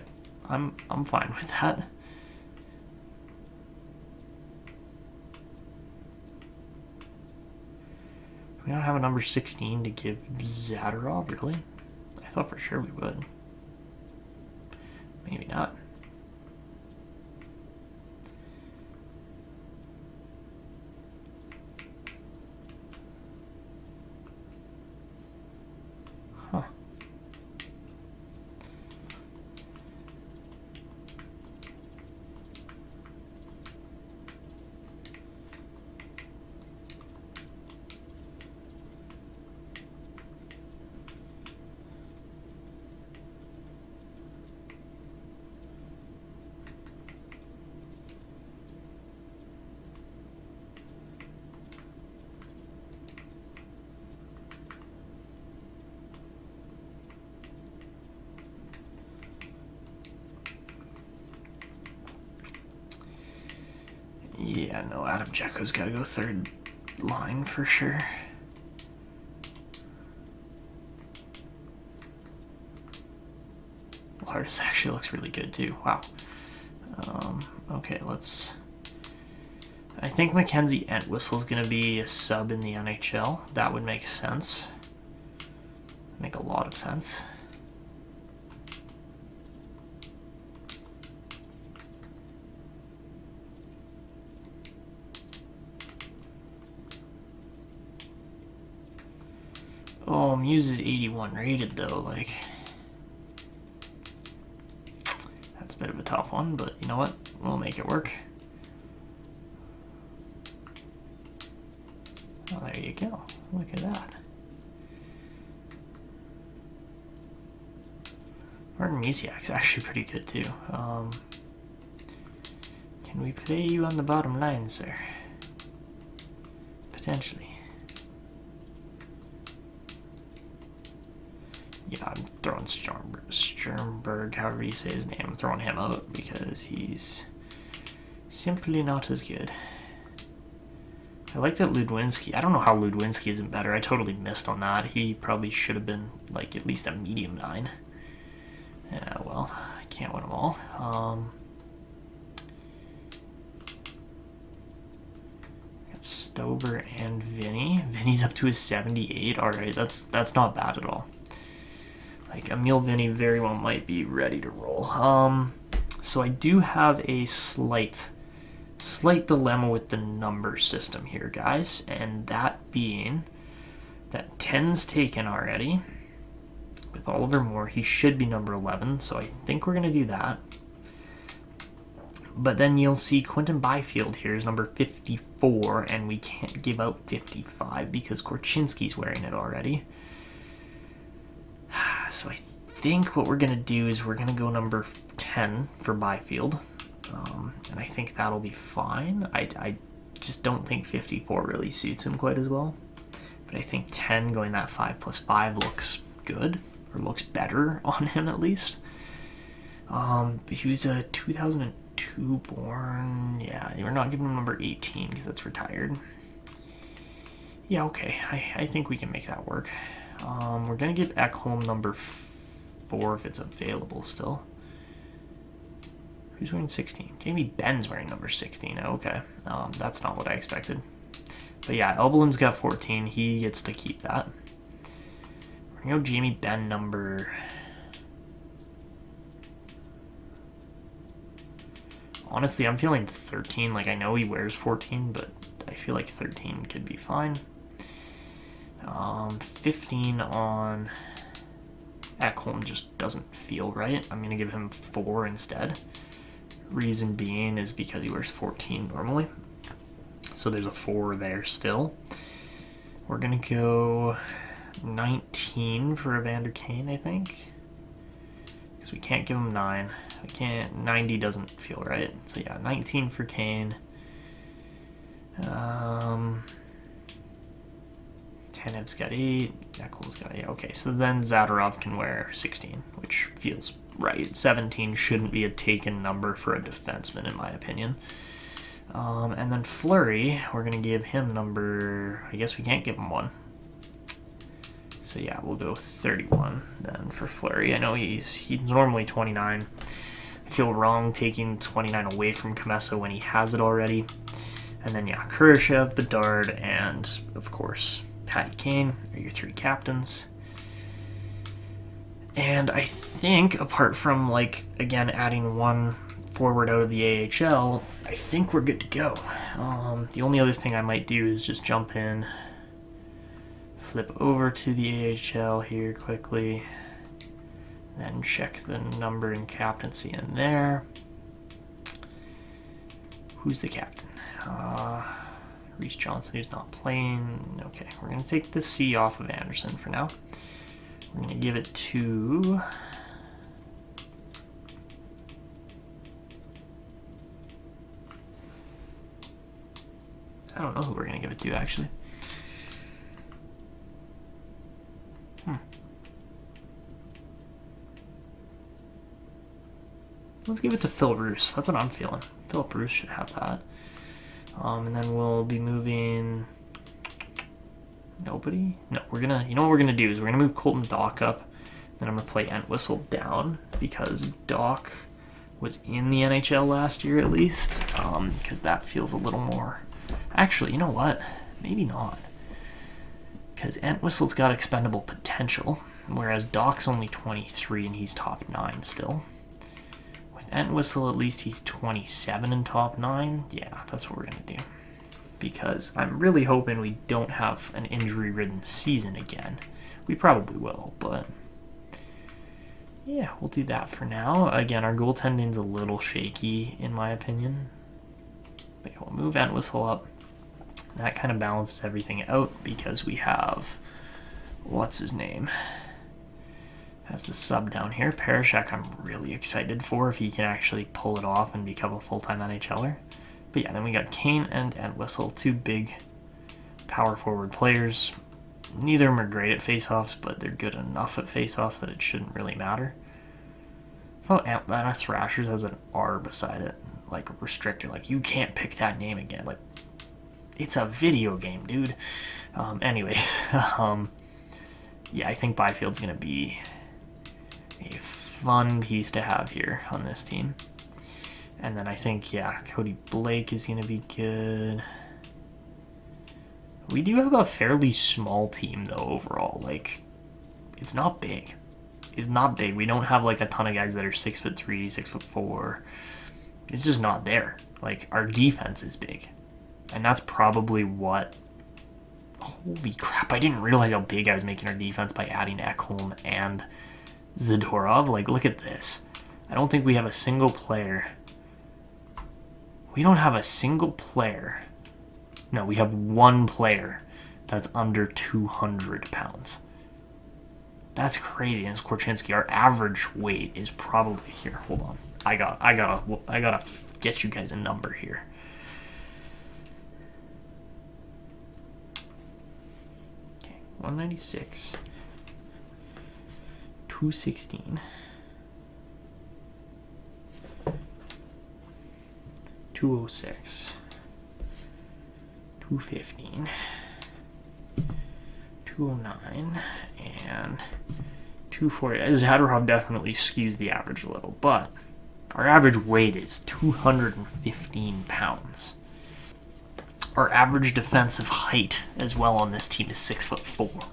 I'm fine with that. We don't have a number 16 to give Zadorov, really? I thought for sure we would. Maybe not. Huh. Yeah, no, Adam Jeko's got to go third line for sure. Lars actually looks really good too. Wow. Okay, let's... I think Mackenzie Entwistle's going to be a sub in the NHL. That would make sense. Make a lot of sense. Oh, Muse is 81 rated though, like... That's a bit of a tough one, but you know what? We'll make it work. Oh, there you go. Look at that. Martin Misiak's actually pretty good too. Can we play you on the bottom line, sir? Potentially. Yeah, I'm throwing Sternberg, however you say his name. I'm throwing him out because he's simply not as good. I like that Ludwinski. I don't know how Ludwinski isn't better. I totally missed on that. He probably should have been like at least a medium 9. Yeah, well, I can't win them all. Got Stober and Vinny. Vinny's up to his 78. All right, that's not bad at all. Like Emil Vinny very well might be ready to roll. So I do have a slight dilemma with the number system here, guys, and that being that 10's taken already with Oliver Moore. He should be number 11, so I think we're going to do that. But then you'll see Quentin Byfield here is number 54, and we can't give out 55 because Korchinski's wearing it already. So I think what we're going to do is we're going to go number 10 for Byfield. And I think that'll be fine. I just don't think 54 really suits him quite as well. But I think 10 going that 5+5 looks good, or looks better on him at least. He was a 2002 born. Yeah, we're not giving him number 18 because that's retired. Yeah, okay. I think we can make that work. We're going to give Ekholm number 4 if it's available still. Who's wearing 16? Jamie Benn's wearing number 16. Oh, okay. That's not what I expected. But yeah, Elbelin's got 14. He gets to keep that. We're going to go Jamie Benn number... Honestly, I'm feeling 13. Like, I know he wears 14, but I feel like 13 could be fine. 15 on Ekholm just doesn't feel right. I'm going to give him 4 instead. Reason being is because he wears 14 normally. So there's a 4 there still. We're going to go 19 for Evander Kane, I think. Because we can't give him 9. We can't. 90 doesn't feel right. So yeah, 19 for Kane. Tanev's got 8. Ekholm's got 8. Okay, so then Zadorov can wear 16, which feels right. 17 shouldn't be a taken number for a defenseman, in my opinion. And then Fleury, we're going to give him number... I guess we can't give him 1. So yeah, we'll go 31 then for Fleury. I know he's normally 29. I feel wrong taking 29 away from Comesso when he has it already. And then yeah, Kurashev, Bedard, and of course Patty Kane are your 3 captains. And I think, apart from, like, again, adding 1 forward out of the AHL, I think we're good to go. The only other thing I might do is just jump in, flip over to the AHL here quickly, then check the number and captaincy in there. Who's the captain? Reese Johnson, who's not playing. Okay, we're going to take the C off of Anderson for now. We're going to give it to... I don't know who we're going to give it to, actually. Let's give it to Phil Roos. That's what I'm feeling. Philip Roos should have that. And then we'll be moving... Nobody? No, we're going to... You know what we're going to do is we're going to move Colton Dock up. Then I'm going to play Entwistle down because Dock was in the NHL last year at least. Because that feels a little more... Actually, you know what? Maybe not. Because Entwistle's got expendable potential, whereas Doc's only 23 and he's top 9 still. With Entwistle, at least he's 27 and top 9. Yeah, that's what we're going to do. Because I'm really hoping we don't have an injury-ridden season again. We probably will, but... yeah, we'll do that for now. Again, our goaltending's a little shaky, in my opinion. But we'll move Entwistle up. That kind of balances everything out because we have... what's his name? Has the sub down here. Parashak I'm really excited for if he can actually pull it off and become a full-time NHLer. But yeah, then we got Kane and Entwistle, 2 big power forward players. Neither of them are great at faceoffs, but they're good enough at faceoffs that it shouldn't really matter. Oh, Atlanta Thrashers has an R beside it, like a restrictor. Like, you can't pick that name again. Like, it's a video game, dude. Anyways, yeah, I think Byfield's going to be a fun piece to have here on this team. And then I think, yeah, Cody Blake is going to be good. We do have a fairly small team, though, overall. Like, it's not big. It's not big. We don't have, like, a ton of guys that are 6'3", 6'4". It's just not there. Like, our defense is big. And that's probably what... Holy crap, I didn't realize how big I was making our defense by adding Ekholm and Zadorov. Like, look at this. I don't think we have a single player... We don't have a single player... No, we have 1 player that's under 200 pounds. That's crazy. And it's Korchinski. Our average weight is probably here. Hold on. I gotta get you guys a number here. Okay, 196, 216, 206. 215, 209, and 240. Zadorov definitely skews the average a little, but our average weight is 215 pounds. Our average defensive height as well on this team is 6'4".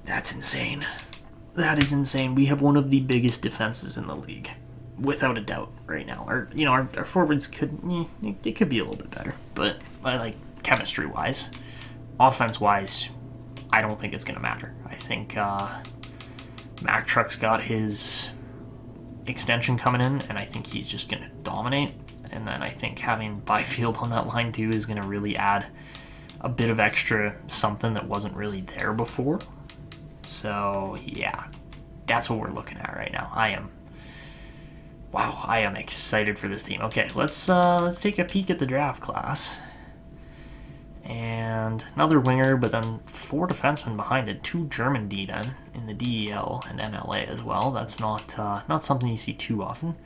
That's insane. That is insane. We have one of the biggest defenses in the league. Without a doubt, right now. Our forwards could they could be a little bit better, but like chemistry-wise, offense-wise, I don't think it's going to matter. I think Mack Truck's got his extension coming in, and I think he's just going to dominate. And then I think having Byfield on that line too is going to really add a bit of extra something that wasn't really there before. So yeah, that's what we're looking at right now. Wow, I am excited for this team. Okay, let's take a peek at the draft class. And another winger, but then 4 defensemen behind it. 2 German D-men in the DEL and NLA as well. That's not something you see too often.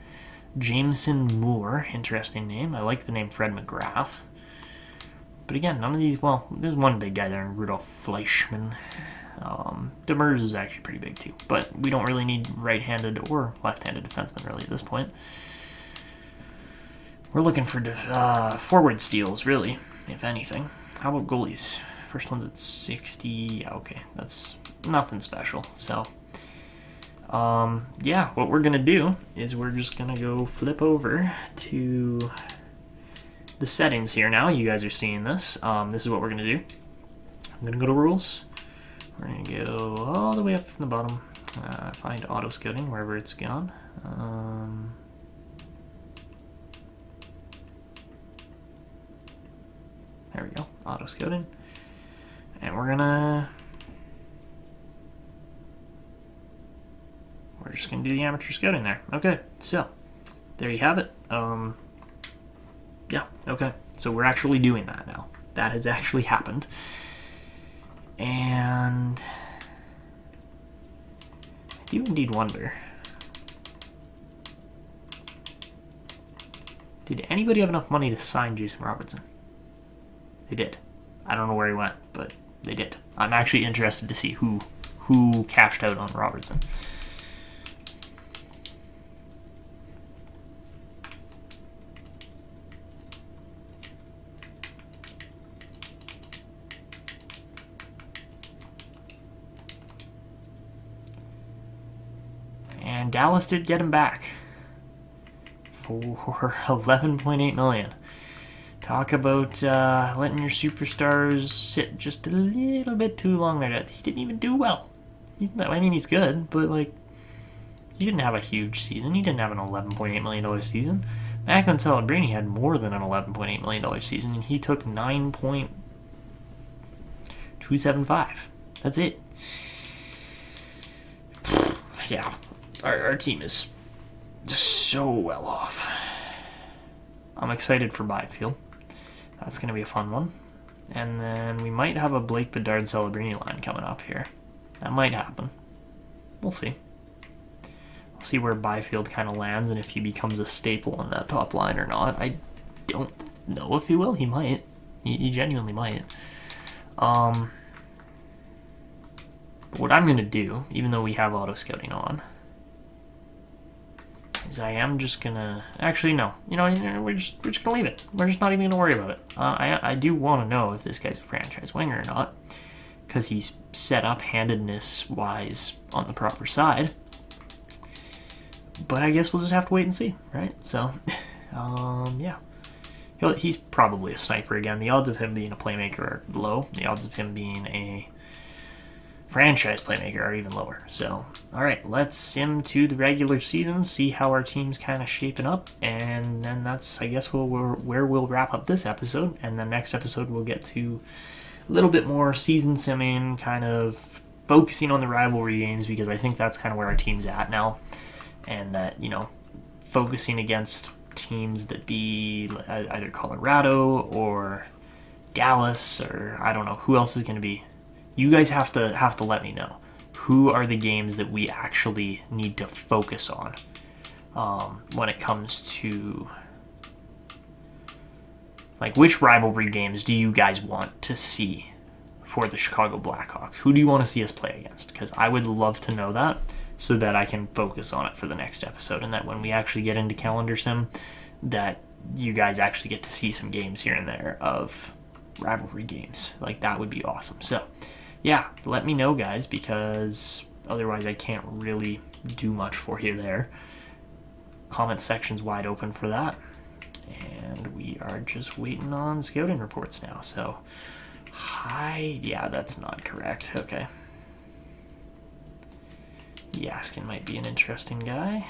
Jameson Moore, interesting name. I like the name Fred McGrath. But again, none of these, well, there's one big guy there, Rudolf Fleischmann. Demers is actually pretty big too, but we don't really need right-handed or left-handed defensemen really at this point. We're looking for forward steals, really, if anything. How about goalies? First one's at 60. Yeah, okay. That's nothing special. So, yeah, what we're going to do is we're just going to go flip over to the settings here now. You guys are seeing this. This is what we're going to do. I'm going to go to rules. We're going to go all the way up from the bottom. Find auto scouting wherever it's gone. There we go, auto scouting. And we're just gonna do the amateur scouting there. Okay, so there you have it. Yeah, okay. So we're actually doing that now. That has actually happened. And I do indeed wonder, did anybody have enough money to sign Jason Robertson? They did. I don't know where he went, but they did. I'm actually interested to see who cashed out on Robertson. And Dallas did get him back for $11.8 million. Talk about letting your superstars sit just a little bit too long there. He didn't even do well. He's good, but like, he didn't have a huge season. He didn't have an $11.8 million season. Macklin Celebrini had more than an $11.8 million season, and he took $9.275. That's it. Yeah, our team is just so well off. I'm excited for Byfield. That's going to be a fun one. And then we might have a Blake Bedard Celebrini line coming up here. That might happen. We'll see. We'll see where Byfield kind of lands and if he becomes a staple in that top line or not. I don't know if he will. He might. He genuinely might. But what I'm going to do, even though we have auto scouting on, is I am just gonna actually no. We're just gonna leave it. We're just not even gonna worry about it. I do want to know if this guy's a franchise winger or not, because he's set up handedness wise on the proper side. But I guess we'll just have to wait and see, right? So, yeah, he's probably a sniper again. The odds of him being a playmaker are low. The odds of him being a franchise playmaker are even lower. So, all right, let's sim to the regular season, see how our team's kind of shaping up, and then that's, I guess, where we'll wrap up this episode. And the next episode we'll get to a little bit more season simming, kind of focusing on the rivalry games, because I think that's kind of where our team's at now, and that, focusing against teams that be either Colorado or Dallas, or I don't know who else is going to be. You guys have to let me know who are the games that we actually need to focus on when it comes to, like, which rivalry games do you guys want to see for the Chicago Blackhawks? Who do you want to see us play against? Because I would love to know that so that I can focus on it for the next episode, and that when we actually get into calendar sim, that you guys actually get to see some games here and there of rivalry games. Like, that would be awesome. So yeah, let me know, guys, because otherwise I can't really do much for you there. Comment section's wide open for that. And we are just waiting on scouting reports now. So, yeah, that's not correct. Okay. Yaskin might be an interesting guy.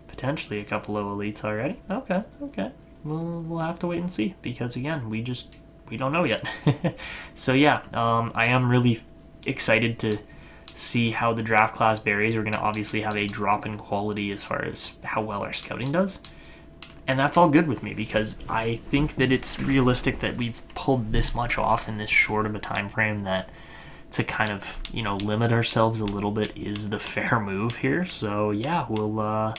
Potentially a couple of elites already. Okay. We'll have to wait and see, because again, we don't know yet. So yeah, I am really excited to see how the draft class varies. We're going to obviously have a drop in quality as far as how well our scouting does, and that's all good with me, because I think that it's realistic that we've pulled this much off in this short of a time frame, that to kind of limit ourselves a little bit is the fair move here. So yeah, we'll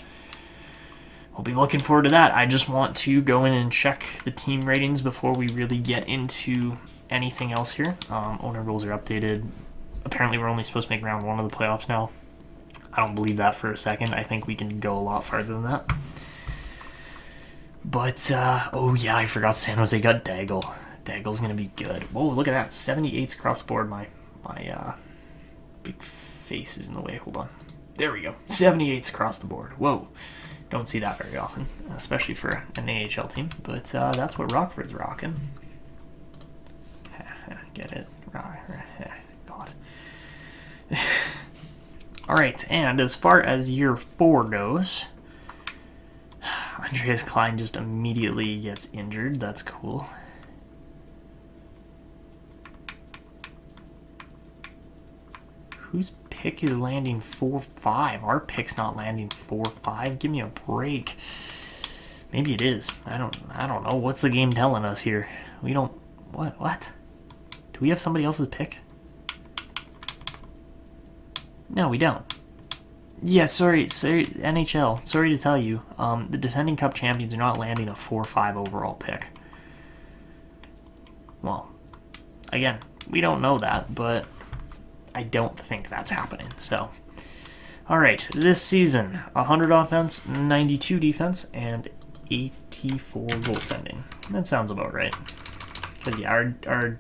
be looking forward to that. I just want to go in and check the team ratings before we really get into anything else here. Owner rules are updated. Apparently we're only supposed to make round one of the playoffs now. I don't believe that for a second. I think we can go a lot farther than that. But, oh yeah, I forgot San Jose got Daigle. Daigle's going to be good. Whoa, look at that. 78s across the board. My big face is in the way. Hold on. There we go. 78s across the board. Whoa. Don't see that very often, especially for an AHL team. But that's what Rockford's rocking. Get it? God. All right, and as far as year 4 goes, Andreas Klein just immediately gets injured. That's cool. Whose pick is landing 4-5? Our pick's not landing 4-5. Give me a break. Maybe it is. I don't know. What's the game telling us here? We don't. What? Do we have somebody else's pick? No, we don't. Yeah, sorry, NHL. Sorry to tell you, the defending Cup champions are not landing a 4-5 overall pick. Well, again, we don't know that, but I don't think that's happening. So, all right, this season, 100 offense, 92 defense, and 84 goaltending. That sounds about right. Because yeah, our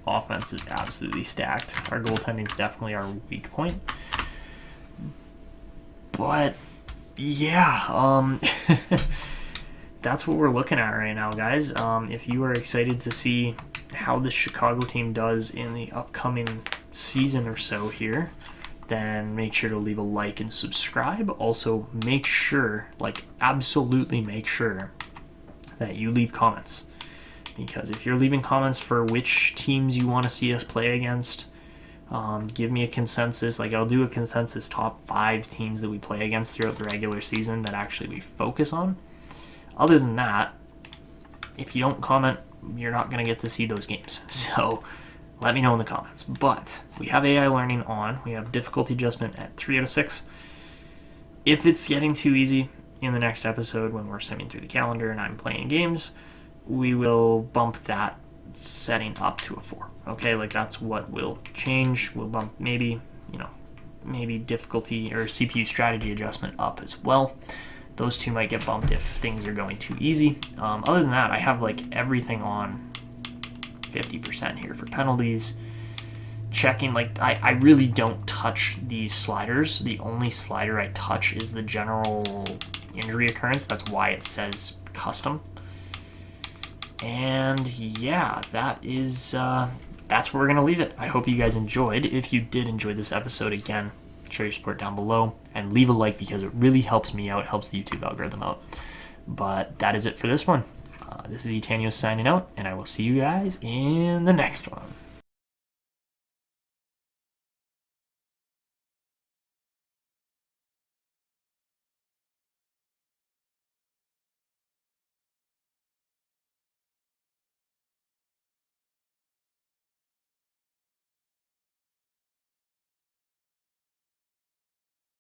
offense is absolutely stacked. Our goaltending is definitely our weak point. But yeah, that's what we're looking at right now, guys. If you are excited to see how the Chicago team does in the upcoming season or so here, then make sure to leave a like and subscribe. Also, make sure, absolutely make sure that you leave comments. Because if you're leaving comments for which teams you want to see us play against, give me a consensus. I'll do a consensus top 5 teams that we play against throughout the regular season that actually we focus on. Other than that, if you don't comment, you're not going to get to see those games. So let me know in the comments. But we have AI learning on. We have difficulty adjustment at 3 out of 6. If it's getting too easy in the next episode when we're simming through the calendar and I'm playing games, we will bump that setting up to a 4. Okay, that's what will change. We'll bump maybe difficulty or CPU strategy adjustment up as well. Those two might get bumped if things are going too easy. Other than that, I have everything on 50% here for penalties. Checking, I really don't touch these sliders. The only slider I touch is the general injury occurrence. That's why it says custom. And yeah, that's where we're going to leave it. I hope you guys enjoyed. If you did enjoy this episode, again, show your support down below and leave a like because it really helps me out, helps the YouTube algorithm out. But that is it for this one. This is Etanyos signing out, and I will see you guys in the next one.